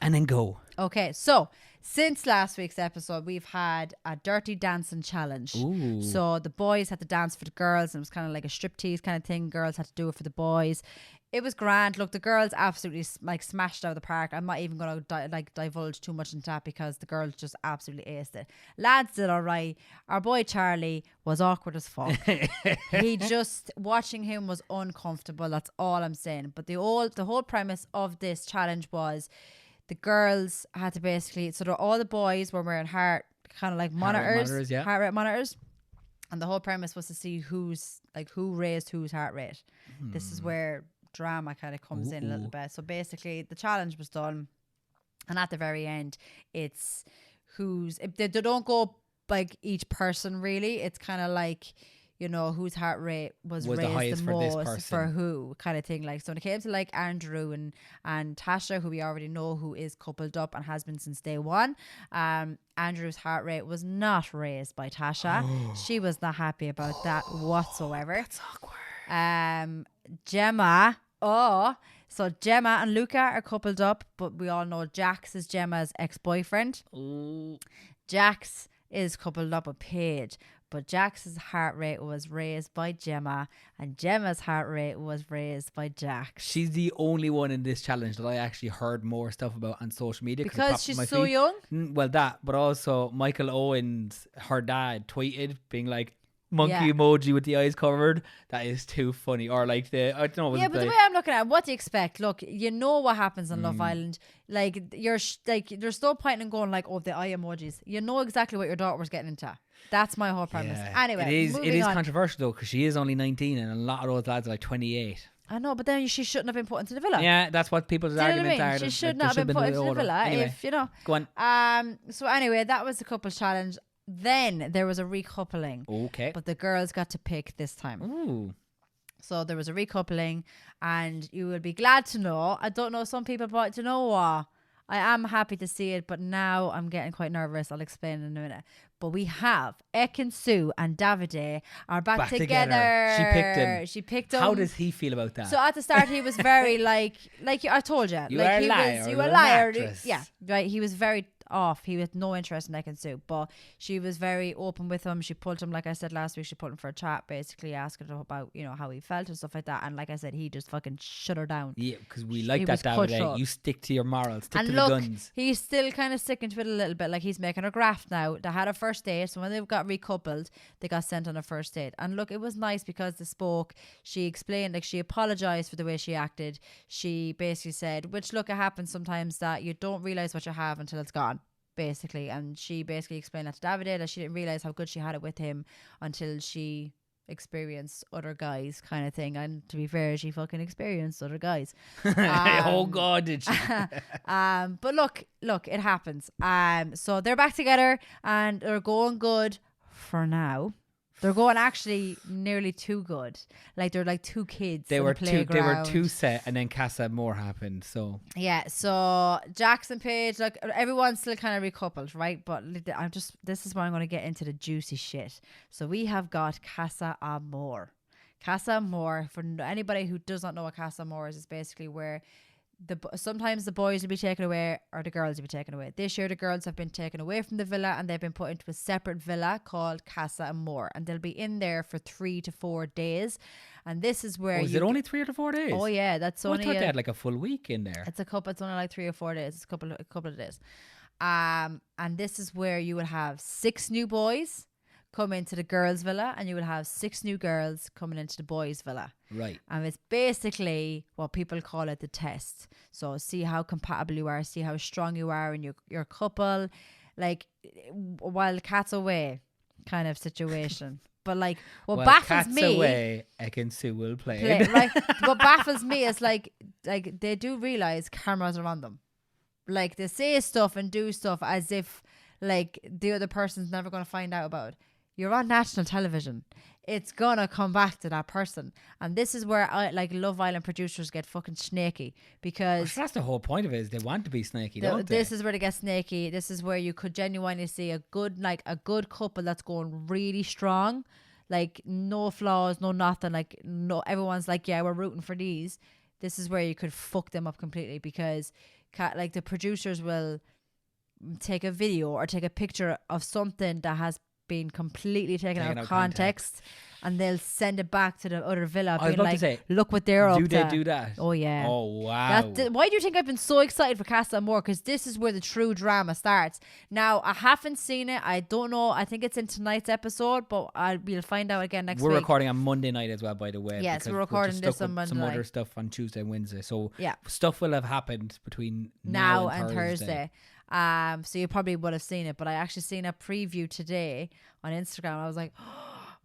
And then go. Okay, so since last week's episode, we've had a dirty dancing challenge. Ooh. So the boys had to dance for the girls, and it was kind of like a striptease kind of thing. Girls had to do it for the boys. It was grand. Look, the girls absolutely like smashed out of the park. I'm not even going to divulge too much into that because the girls just absolutely aced it. Lads did all right. Our boy Charlie was awkward as fuck. He just, watching him was uncomfortable. That's all I'm saying. But the whole premise of this challenge was the girls had to basically, so all the boys were wearing heart monitors, yeah. heart rate monitors. And the whole premise was to see who raised whose heart rate. This is where drama kind of comes in a little bit. So basically the challenge was done, and at the very end it's they don't go like each person really. It's kind of like, you know, whose heart rate was the raised highest the for this most person. for who kind of thing. Like, so when it came to like Andrew and Tasha, who we already know who is coupled up and has been since day one, Andrew's heart rate was not raised by Tasha. She was not happy about that whatsoever. That's awkward. Gemma, so Gemma and Luca are coupled up, but we all know Jax is Gemma's ex-boyfriend. Ooh. Jax is coupled up with Paige. But Jax's heart rate was raised by Gemma, and Gemma's heart rate was raised by Jax. She's the only one in this challenge that I actually heard more stuff about on social media. Because she's so young? Well, that, but also Michael Owens, her dad, tweeted being like, monkey emoji with the eyes covered. That is too funny. Or like I don't know. Yeah, but the way I'm looking at it, what do you expect? Look, you know what happens on Love Island. Like there's no point in going like, oh, the eye emojis. You know exactly what your daughter was getting into. That's my whole premise. Yeah. Anyway, it is controversial though, because she is only 19 and a lot of those lads are like 28. I know, but then she shouldn't have been put into the villa. Yeah, that's what people's arguments are. She should not have been put into the villa. Anyway, if you know. Go on. So anyway, that was the couples challenge. Then there was a recoupling. Okay. But the girls got to pick this time. Ooh. So there was a recoupling, and you will be glad to know. I don't know, some people thought, you know what? I am happy to see it, but now I'm getting quite nervous. I'll explain in a minute. But we have Ekin-Su and Davide are back together. She picked him. How does he feel about that? So at the start he was very like I told you. You like are a he liar. Was, you a liar. Yeah, right. He was very off. He had no interest in Ekin-Su, but she was very open with him. She pulled him, like I said last week, she pulled him for a chat, basically asking him about, you know, how he felt and stuff like that. And like I said, he just fucking shut her down. Yeah, because we like that, Davide. You stick to your morals, stick and to look, the guns. He's still kind of sticking to it a little bit. Like he's making a graft now. They had a first date, so when they got recoupled, they got sent on a first date. And look, it was nice because they spoke. She explained, like she apologized for the way she acted. She basically said, which look, it happens sometimes that you don't realize what you have until it's gone. Basically, and she basically explained that to Davide, that she didn't realize how good she had it with him until she experienced other guys, kind of thing. And to be fair, she fucking experienced other guys. Oh God, did she? But look, it happens. So they're back together and they're going good for now. They're going actually nearly too good. Like they're like two kids. They were two set, and then Casa Moore happened. So yeah. So Jax and Paige, like everyone's still kind of recoupled, right? But this is where I'm going to get into the juicy shit. So we have got Casa Amor. Casa Amor, for anybody who does not know what Casa Amor is basically where sometimes the boys will be taken away or the girls will be taken away. This year the girls have been taken away from the villa and they've been put into a separate villa called Casa Amor, and they'll be in there for 3 to 4 days. And this is where is it only 3 to 4 days? Oh yeah, that's only. I thought they had like a full week in there. It's only like 3 or 4 days. It's a couple of days. And this is where you will have 6 new boys come into the girls' villa, and you will have 6 new girls coming into the boys' villa. Right. And it's basically what people call it the test. So see how compatible you are, see how strong you are in your couple, like while cat's away kind of situation. But like what baffles me, cat's away, Ekin-Su will play. Right? What baffles me is like they do realize cameras are on them. Like they say stuff and do stuff as if like the other person's never going to find out about it. You're on national television. It's gonna come back to that person. And this is where Love Island producers get fucking snaky, because that's the whole point of it, is they want to be snaky, don't they? This is where they get snaky. This is where you could genuinely see a good couple that's going really strong, like no flaws, no nothing, like no, everyone's like, yeah, we're rooting for these. This is where you could fuck them up completely, because like the producers will take a video or take a picture of something that has been completely taken out of context, and they'll send it back to the other villa being like, look what they're up to. Do they do that? Oh yeah. Oh wow. Why do you think I've been so excited for Casa Amor? Because this is where the true drama starts. Now I haven't seen it. I don't know. I think it's in tonight's episode, but we'll find out again next week. We're recording on Monday night as well, by the way. Yes, we're recording this on Monday some night. other stuff on Tuesday and Wednesday. So yeah, stuff will have happened between now and Thursday. So you probably would have seen it, but I actually seen a preview today on Instagram. I was like,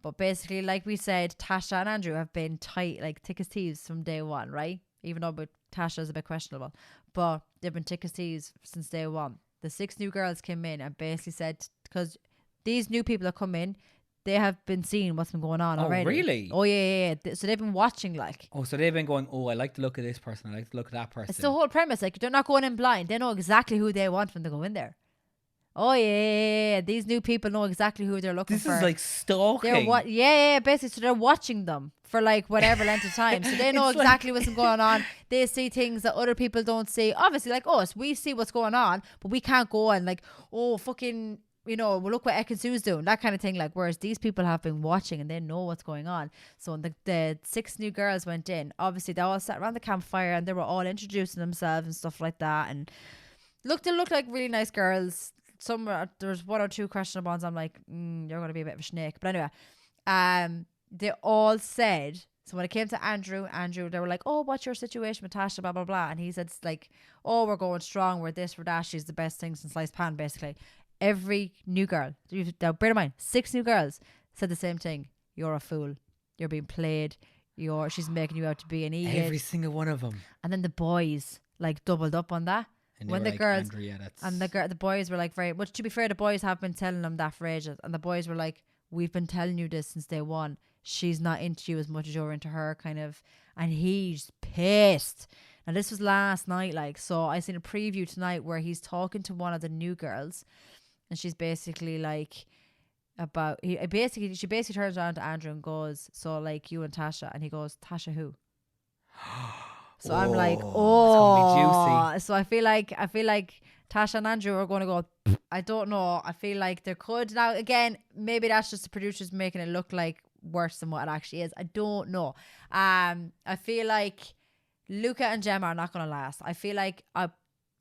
but basically, like we said, Tasha and Andrew have been tight, like thick as thieves from day one, right? Even though Tasha's a bit questionable, but they've been thick as thieves since day one. The 6 new girls came in and basically said, because these new people that come in, they have been seeing what's been going on already. Oh, really? Oh, yeah. So they've been watching, like. Oh, so they've been going, oh, I like the look of this person, I like the look of that person. It's the whole premise. Like, they're not going in blind. They know exactly who they want when they go in there. Oh, yeah. These new people know exactly who they're looking for. This is like stalking. Yeah, basically. So they're watching them for like whatever length of time. So they know exactly what's going on. They see things that other people don't see. Obviously, like us, we see what's going on, but we can't go and like, oh, fucking... you know, well, look what Ekin-Su's doing, that kind of thing. Like, whereas these people have been watching and they know what's going on. So when the 6 new girls went in, obviously they all sat around the campfire and they were all introducing themselves and stuff like that. And they looked like really nice girls. There's 1 or 2 questionable ones. I'm like, you're going to be a bit of a snake. But anyway, they all said, so when it came to Andrew, they were like, oh, what's your situation with Tasha, blah, blah, blah. And he said, like, oh, we're going strong. We're this, we're that. She's the best thing since sliced pan, basically. Every new girl, now bear in mind, 6 new girls said the same thing. You're a fool. You're being played. She's making you out to be an idiot. Every single one of them. And then the boys, like, doubled up on that. And when the like, girls Andrea, the boys were like, very much, to be fair, the boys have been telling them that for ages, and the boys were like, we've been telling you this since day one. She's not into you as much as you're into her, kind of. And he's pissed. And this was last night, like, so I seen a preview tonight where he's talking to one of the new girls, and she's basically like, she basically turns around to Andrew and goes, so like you and Tasha, and he goes, Tasha who? So I'm like, oh, so I feel like Tasha and Andrew are going to go, I don't know. I feel like there could, now again, maybe that's just the producers making it look like worse than what it actually is. I don't know. I feel like Luca and Gemma are not going to last. I feel like,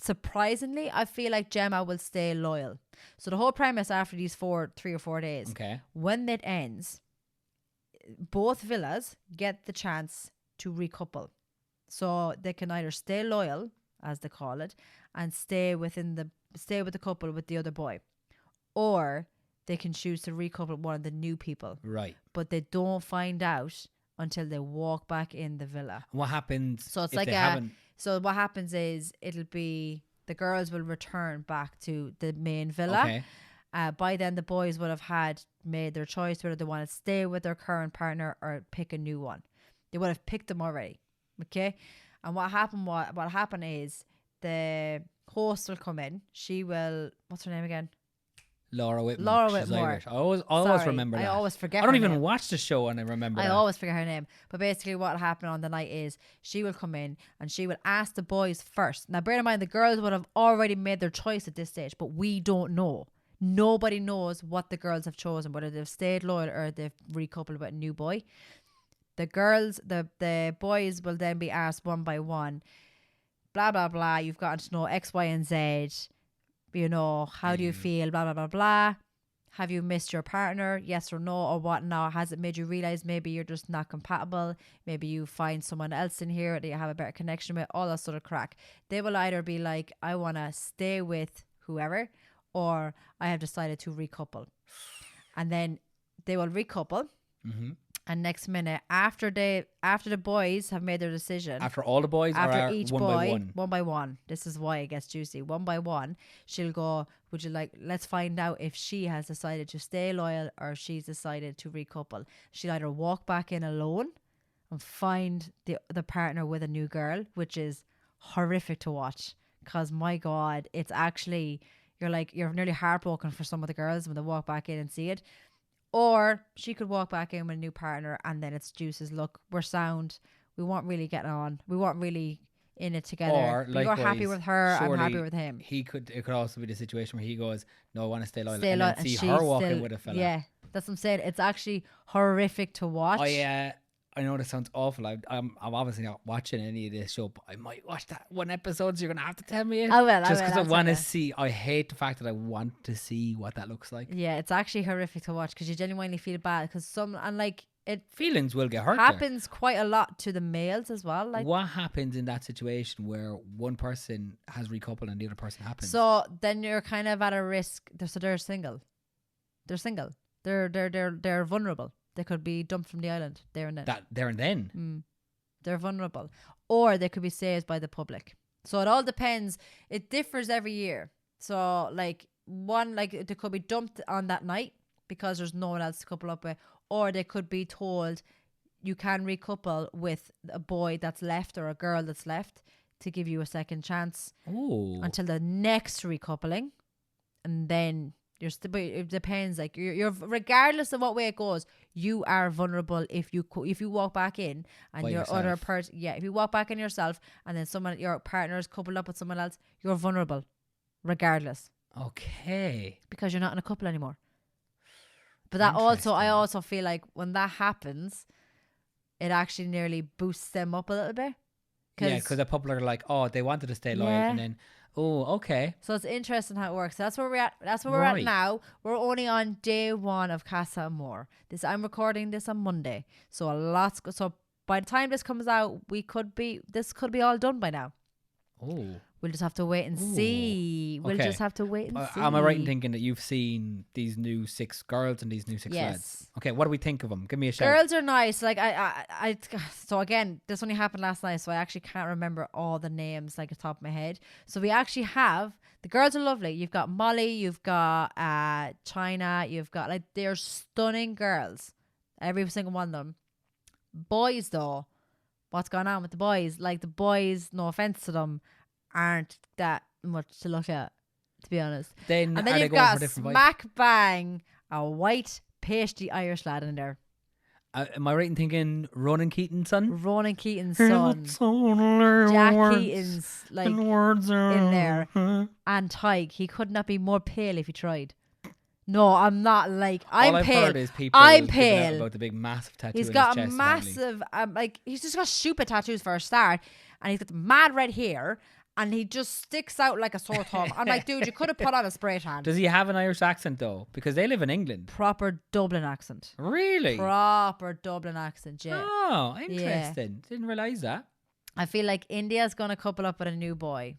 surprisingly, I feel like Gemma will stay loyal. So the whole premise after these 3 or 4 days, when it ends, both villas get the chance to recouple. So they can either stay loyal, as they call it, and stay with the couple with the other boy, or they can choose to recouple one of the new people. Right. But they don't find out until they walk back in the villa. What happens? So it's if like they haven't? So what happens is it'll be the girls will return back to the main villa. Okay. By then the boys would have made their choice whether they want to stay with their current partner or pick a new one. They would have picked them already. Okay. And what happened is the host will come in. She will, what's her name again? Laura Whitmore. She's Irish. I always remember that. I always forget. I don't even watch the show and I remember. I always forget her name. But basically, what will happen on the night is she will come in and she will ask the boys first. Now, bear in mind, the girls would have already made their choice at this stage, but we don't know. Nobody knows what the girls have chosen, whether they've stayed loyal or they've recoupled with a new boy. The boys will then be asked one by one, blah, blah, blah. You've gotten to know X, Y, and Z. You know, how do you feel? Blah, blah, blah, blah. Have you missed your partner? Yes or no, or what now? Has it made you realize maybe you're just not compatible? Maybe you find someone else in here that you have a better connection with, all that sort of crack. They will either be like, I want to stay with whoever, or I have decided to recouple. And then they will recouple. Mm-hmm. And next minute, after the boys have made their decision, after all the boys, after each boy, one by one. This is why it gets juicy. One by one, she'll go, would you like, let's find out if she has decided to stay loyal or she's decided to recouple. She'll either walk back in alone and find the partner with a new girl, which is horrific to watch, because my God, it's actually, you're nearly heartbroken for some of the girls when they walk back in and see it. Or she could walk back in with a new partner and then it's juices. Look, we're sound. We weren't really getting on. We weren't really in it together. Or you're happy with her, I'm happy with him. It could also be the situation where he goes, no, I want to stay loyal. And then see her walking with a fella. Yeah, that's what I'm saying. It's actually horrific to watch. I know this sounds awful. I'm obviously not watching any of this show, but I might watch that one episode. So you're gonna have to tell me it. I will. Just because I want to see. I hate the fact that I want to see what that looks like. Yeah, it's actually horrific to watch because you genuinely feel bad because feelings will get hurt. Happens quite a lot to the males as well. Like, what happens in that situation where one person has recoupled and the other person happens? So then you're kind of at a risk. So they're single. They're single. They're vulnerable. They could be dumped from the island there and then. They're vulnerable. Or they could be saved by the public. So it all depends. It differs every year. So they could be dumped on that night because there's no one else to couple up with. Or they could be told you can recouple with a boy that's left or a girl that's left to give you a second chance. Ooh. Until the next recoupling. And then it depends. Like you're regardless of what way it goes, you are vulnerable if you walk back in and by your yourself. Other person. Yeah, if you walk back in yourself and then your partner is coupled up with someone else, you're vulnerable, regardless. Okay. Because you're not in a couple anymore. But that also, I also feel like when that happens, it actually nearly boosts them up a little bit. Yeah, because the people are like, oh, they wanted to stay loyal, and then, oh, okay. So it's interesting how it works. So that's where we're at. That's where we're at now. We're only on day 1 of Casa Amor. I'm recording this on Monday, so a lot's so by the time this comes out, this could be all done by now. Oh. We'll just have to wait and see. We'll just have to wait and see. Am I right in thinking that you've seen these new 6 girls and these new 6 lads? Okay, what do we think of them? Give me a shout. Girls are nice. Like so again, this only happened last night, so I actually can't remember all the names like at the top of my head. So we actually have, the girls are lovely. You've got Molly, you've got China, you've got they're stunning girls. Every single one of them. Boys though, what's going on with the boys? Like the boys, no offense to them, aren't that much to look at, to be honest. And then you've got smack bang a white pasty Irish lad in there. Am I right in thinking Ronan Keaton's son? Ronan Keaton's son. Jack Keaton's in there. And Tig, he could not be more pale if he tried. No, I'm not I'm All I've pale. Heard is people I'm pale. About the big massive tattoo. He's in got his a chest massive, he's just got stupid tattoos for a start, and he's got the mad red hair, and he just sticks out like a sore thumb. I'm like, dude, you could have put on a spray tan. Does he have an Irish accent though? Because they live in England. Proper Dublin accent. Really? Proper Dublin accent, yeah. Oh, interesting. Yeah. Didn't realise that. I feel like India's gonna couple up with a new boy.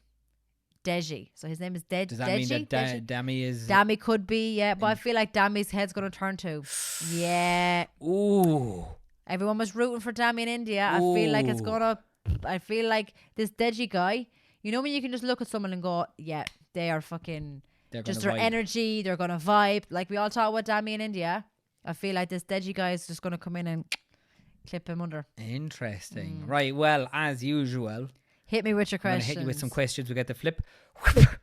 Deji. So his name is Deji. Does that mean that Dami is... Dami could be, yeah. But I feel like Dami's head's going to turn too. Yeah. Ooh. Everyone was rooting for Dami in India. I feel like it's going to... I feel like this Deji guy, you know when you can just look at someone and go, yeah, they are fucking... Just their energy, they're going to vibe. Like we all talk about Dami in India. I feel like this Deji guy is just going to come in and clip him under. Interesting. Right, well, as usual... Hit me with your questions. I'm going to hit you with some questions. We get the flip.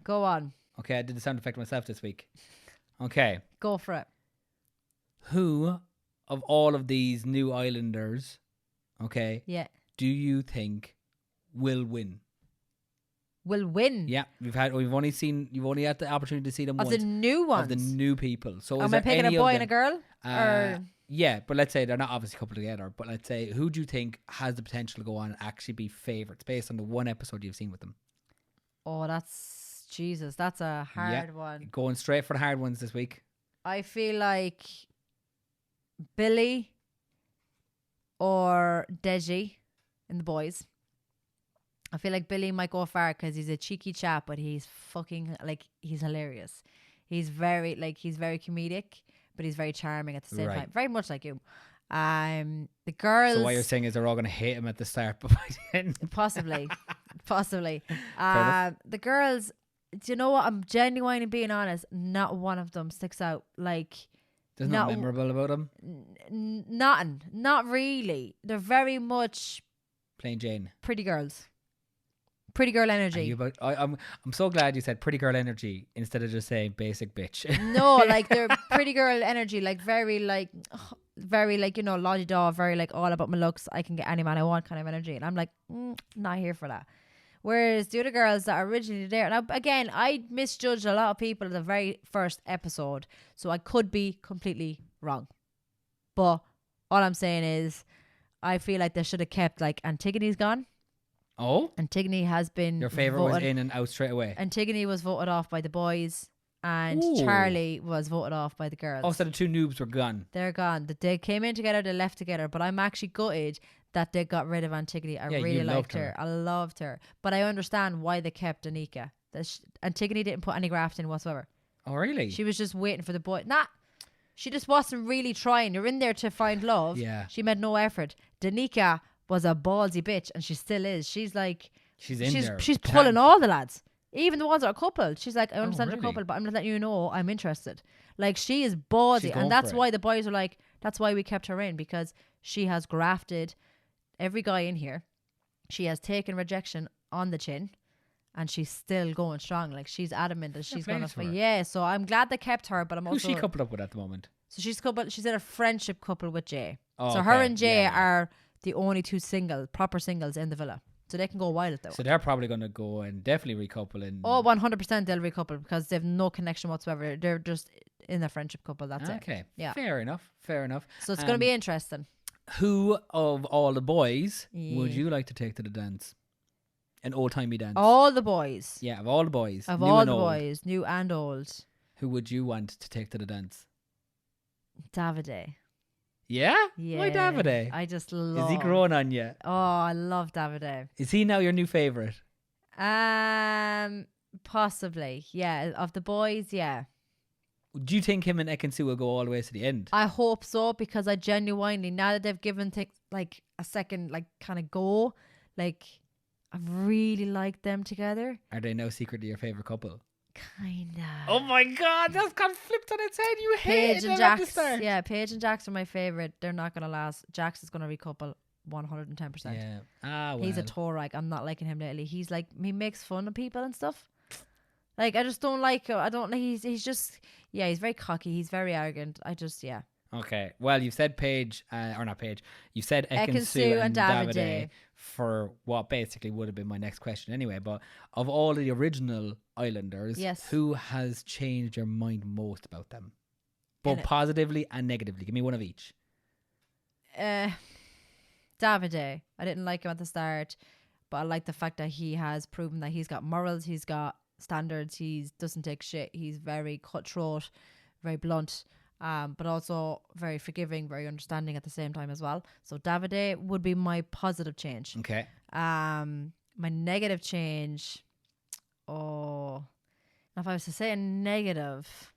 Go on. Okay, I did the sound effect myself this week. Okay. Go for it. Who of all of these new islanders, okay, do you think will win? Will win? Yeah, you've only had the opportunity to see them of once. The new ones? Of the new people. So am I picking a boy and a girl? Yeah, but let's say they're not obviously coupled together. But let's say, who do you think has the potential to go on and actually be favourites based on the one episode you've seen with them? Oh, that's a hard one. Going straight for the hard ones this week. I feel like Billy or Deji in the boys. I feel like Billy might go far because he's a cheeky chap, but he's fucking he's hilarious. He's very comedic, but he's very charming at the same time. Very much like you. The girls. So what you're saying is they're all going to hate him at the start, but by the end. Possibly. The girls, do you know what? I'm genuinely being honest. Not one of them sticks out. There's nothing memorable about them? Nothing. Not really. They're very much plain Jane. Pretty girls. Pretty girl energy. I'm so glad you said pretty girl energy instead of just saying basic bitch. No, they're pretty girl energy, very la-di-da, very all about my looks. I can get any man I want kind of energy, and I'm like, not here for that. Whereas the other girls that are originally there, now again, I misjudged a lot of people in the very first episode, so I could be completely wrong. But all I'm saying is, I feel like they should have kept Antigone's gone. Oh? Antigone has been your favourite was in and out straight away. Antigone was voted off by the boys, and Charlie was voted off by the girls. Oh, so the two noobs were gone. They're gone. They came in together, they left together, but I'm actually gutted that they got rid of Antigone. I really liked her. I loved her. But I understand why they kept Anika. Antigone didn't put any graft in whatsoever. Oh, really? She was just waiting for the boy. She just wasn't really trying. You're in there to find love. Yeah. She made no effort. Danica was a ballsy bitch, and she still is. She's pulling all the lads, even the ones that are coupled. She's like, I understand you're coupled, but I'm just letting you know I'm interested. She is ballsy, and that's why the boys are like, that's why we kept her in, because she has grafted every guy in here. She has taken rejection on the chin, and she's still going strong. She's adamant that she's gonna fight. Yeah, so I'm glad they kept her, but I'm also... Who's she coupled up with at the moment? So she's in a friendship couple with Jay. Oh, so her and Jay are the only two proper singles in the villa. So they can go wild if they want. So they're probably going to go and definitely recouple in. Oh, 100% they'll recouple because they have no connection whatsoever. They're just in a friendship couple. That's it. Okay. Yeah. Fair enough. So it's going to be interesting. Who of all the boys would you like to take to the dance? An old-timey dance. All the boys. Yeah, of all the boys. Of new all and the old. boys, new and old. Who would you want to take to the dance? Davide. Yeah? Yeah. Why Davide? I just love. Is he growing on you? Oh, I love Davide. Is he now your new favourite? Possibly. Yeah. Of the boys, yeah. Do you think him and Ekin-Su will go all the way to the end? I hope so because I genuinely, now that they've given things like a second, like kind of go, like I really like them together. Are they now secretly your favourite couple? Kinda. Oh my God, that's got flipped on its head. You hate Paige them and at the Jax. start. Yeah, Paige and Jax are my favourite. They're not gonna last. Jax is gonna recouple 110%. Yeah. Well. He's a Torag. I'm not liking him lately. He's like, he makes fun of people and stuff. Like, I just don't like. I don't. He's just. Yeah, he's very cocky. He's very arrogant. Yeah. Okay. Well, you've said Paige, or not Paige. You said Ekin-Su and Davide for what basically would have been my next question anyway. But of all the original Islanders, Yes. who has changed your mind most about them? Both positively and negatively. Give me one of each. Davide. I didn't like him at the start, but I like the fact that he has proven that he's got morals. He's got standards. He doesn't take shit. He's very cutthroat, very blunt. But also very forgiving, very understanding at the same time as well. So Davide would be my positive change. Okay. My negative change. Oh, if I was to say a negative,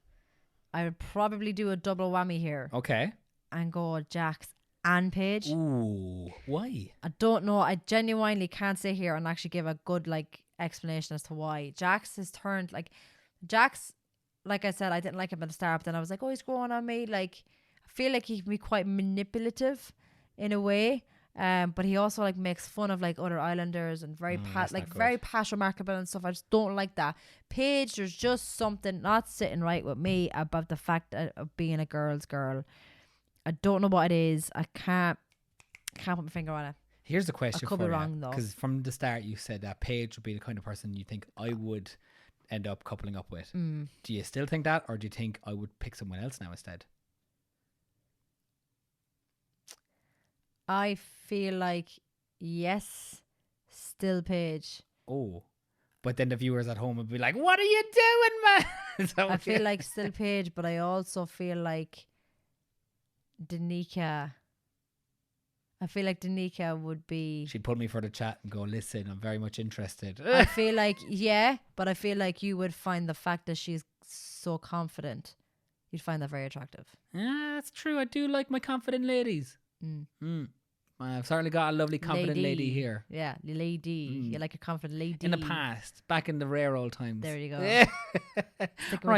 I would probably do a double whammy here. Okay. And go Jax and Paige. Ooh, why? I don't know. I genuinely can't sit here and actually give a good explanation as to why. Jax has turned Jax. Like I said, I didn't like him at the start, but then I was like, oh, he's growing on me. I feel like he can be quite manipulative in a way. But he also makes fun of other Islanders and very very past remarkable and stuff. I just don't like that. Paige, there's just something not sitting right with me about the fact of being a girl's girl. I don't know what it is. I can't put my finger on it. Here's the question for you. I could be wrong though. Because from the start you said that Paige would be the kind of person you think I would end up coupling up with. Do you still think that, or do you think I would pick someone else now instead? I feel like yes, still Paige. Oh, but then the viewers at home would be like, "What are you doing, man?" I feel like still Paige, but I also feel like Danica. I feel like Danica would be. She'd pull me for the chat and go, "Listen, I'm very much interested." I feel like but I feel like you would find the fact that she's so confident, you'd find that very attractive. Yeah, that's true. I do like my confident ladies. I've certainly got a lovely confident lady here. Yeah, lady. You like a confident lady. In the past, back in the rare old times. There you go. Right.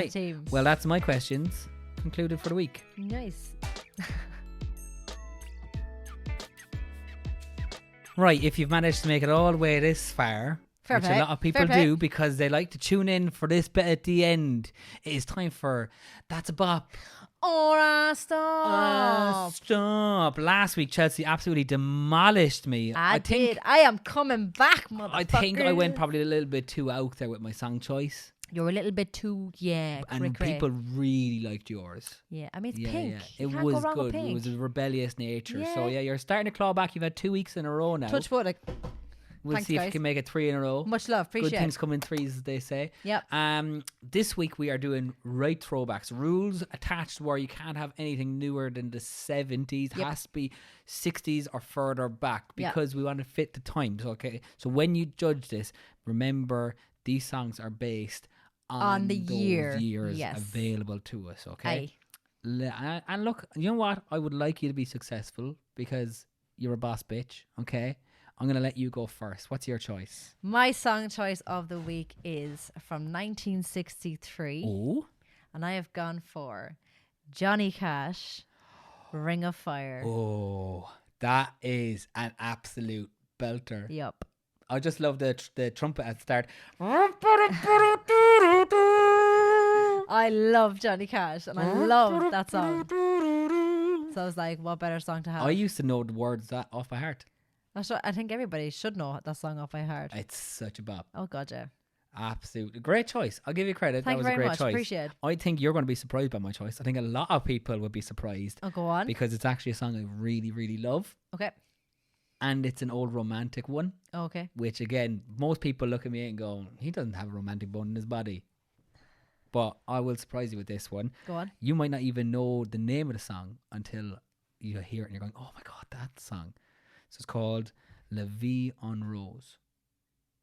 With the team. Well, that's my questions concluded for the week. Nice. Right, if you've managed to make it all the way this far, Fair which play. a lot of people do because they like to tune in for this bit at the end, it is time for That's a Bop. Stop. Stop. Last week, Chelsea absolutely demolished me. I did. I am coming back, motherfucker. I think I went probably a little bit too out there with my song choice. You're a little bit too, and people really liked yours. Yeah, I mean, it's pink. Yeah. It was good. It was a rebellious nature. Yeah. So, you're starting to claw back. You've had 2 weeks in a row now. Touch wood. We'll Thanks, see if guys. you can make it 3 in a row. Much love. Appreciate Good things come in threes, as they say. Yep. This week we are doing right throwbacks. Rules attached where you can't have anything newer than the 70s. Yep. Has to be 60s or further back because we want to fit the times. Okay. So when you judge this, remember these songs are based on the those years available to us. Okay. And look, you know what? I would like you to be successful because you're a boss bitch. Okay. I'm going to let you go first. What's your choice? My song choice of the week is from 1963. Oh. And I have gone for Johnny Cash, Ring of Fire. Oh, that is an absolute belter. Yup. I just love the trumpet at the start. I love Johnny Cash and I love that song. So I was like, what better song to have? I used to know the words that off by heart. I think everybody should know that song off by heart. It's such a bop. Oh God, yeah. Absolutely. Great choice. I'll give you credit. Thank that was you very a great much. choice. Appreciate it. I think you're going to be surprised by my choice. I think a lot of people would be surprised. Oh, go on. Because it's actually a song I really, really love. Okay. And it's an old romantic one. Oh, okay. Which again, most people look at me and go, he doesn't have a romantic bone in his body. But I will surprise you with this one. Go on. You might not even know the name of the song until you hear it and you're going, oh my God, that song. So it's called La Vie en Rose.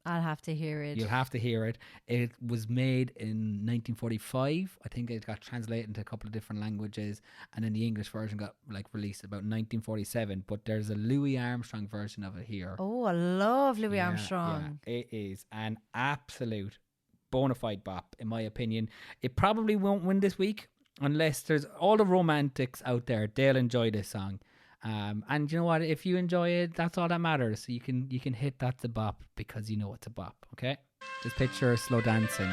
I'll have to hear it. You'll have to hear it. It was made in 1945. I think it got translated into a couple of different languages, and then the English version got released about 1947. But there's a Louis Armstrong version of it here. Oh, I love Louis Armstrong. Yeah, it is an absolute bona fide bop, in my opinion. It probably won't win this week unless there's all the romantics out there. They'll enjoy this song. And you know what? If you enjoy it, that's all that matters. So you can hit that's a bop because you know it's a bop. Okay, just picture slow dancing.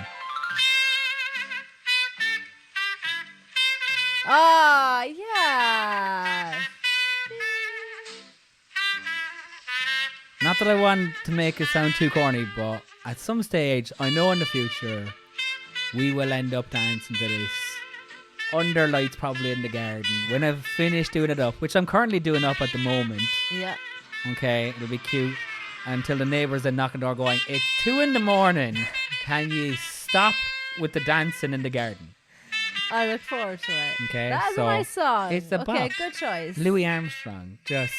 Oh yeah. Not that I want to make it sound too corny, but at some stage, I know in the future, we will end up dancing to this. Under lights, probably in the garden. When I've finished doing it up, which I'm currently doing up at the moment. Yeah. Okay, it'll be cute. Until the neighbours are knocking the door going, it's 2 a.m. Can you stop with the dancing in the garden? I look forward to it. Okay, that's so a nice song. it's a okay, bop. good choice. Louis Armstrong, just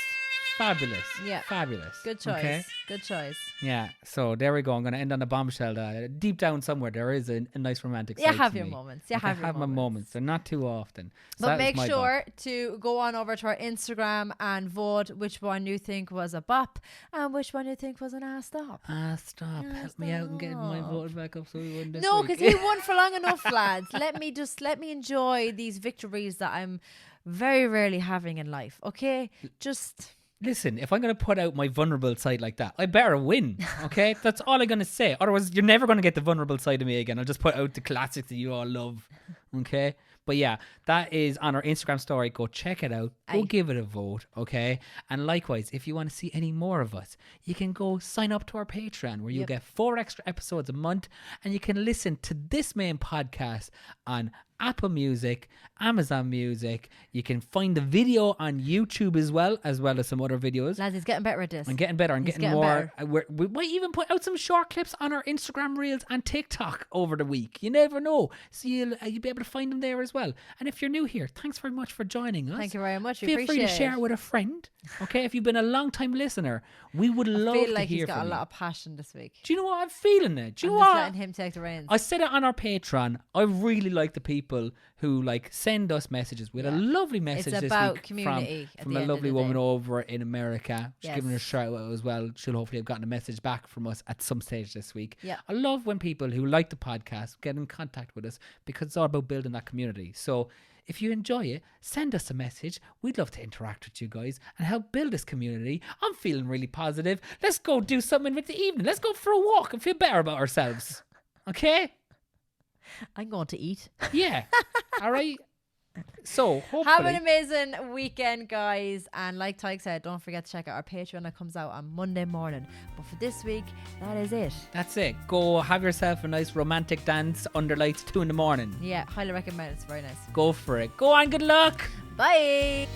fabulous. Yeah. Fabulous. Good choice. Okay? Good choice. Yeah, so there we go. I'm going to end on a bombshell. Deep down somewhere, there is a nice romantic side You have to your me. moments. You I have my moments. They're not too often. So but that is make my sure bop. to go on over to our Instagram and vote which one you think was a bop and which one you think was an ass stop. Stop. Help me out and get my vote back up so we win this No, week. because you won for long enough, lads. Let me enjoy these victories that I'm very rarely having in life. Okay, just. Listen, if I'm going to put out my vulnerable side like that, I better win, okay? That's all I'm going to say. Otherwise, you're never going to get the vulnerable side of me again. I'll just put out the classics that you all love, okay? But yeah, that is on our Instagram story. Go check it out. Go give it a vote, okay? And likewise, if you want to see any more of us, you can go sign up to our Patreon where you'll get 4 extra episodes a month and you can listen to this main podcast on Apple Music, Amazon Music. You can find the video on YouTube as well as some other videos. Lads, he's getting better at this. I'm getting better. I'm getting more. We might even put out some short clips on our Instagram Reels and TikTok over the week. You never know. So you'll be able to find them there as well. And if you're new here, thanks very much for joining us. Thank you very much. Feel free to share it with a friend. Okay, if you've been a long time listener, we would love to hear from you. I feel like he's got a lot of passion this week. Do you know what I'm feeling? It. Do you know just what? letting him take the reins. I said it on our Patreon. I really like the people who send us messages. We had a lovely message it's this about week community from a lovely woman over in America. She's giving her a shout out as well. She'll hopefully have gotten a message back from us at some stage this week. Yeah. I love when people who like the podcast get in contact with us because it's all about building that community. So if you enjoy it, send us a message. We'd love to interact with you guys and help build this community. I'm feeling really positive. Let's go do something with the evening. Let's go for a walk and feel better about ourselves. Okay? I'm going to eat. Yeah. All right. So hopefully have an amazing weekend, guys, and like Tyke said, don't forget to check out our Patreon that comes out on Monday morning. But for this week, that is it. That's it. Go have yourself a nice romantic dance under lights 2 a.m. Yeah, highly recommend. It's very nice. Go for it. Go on. Good luck. Bye.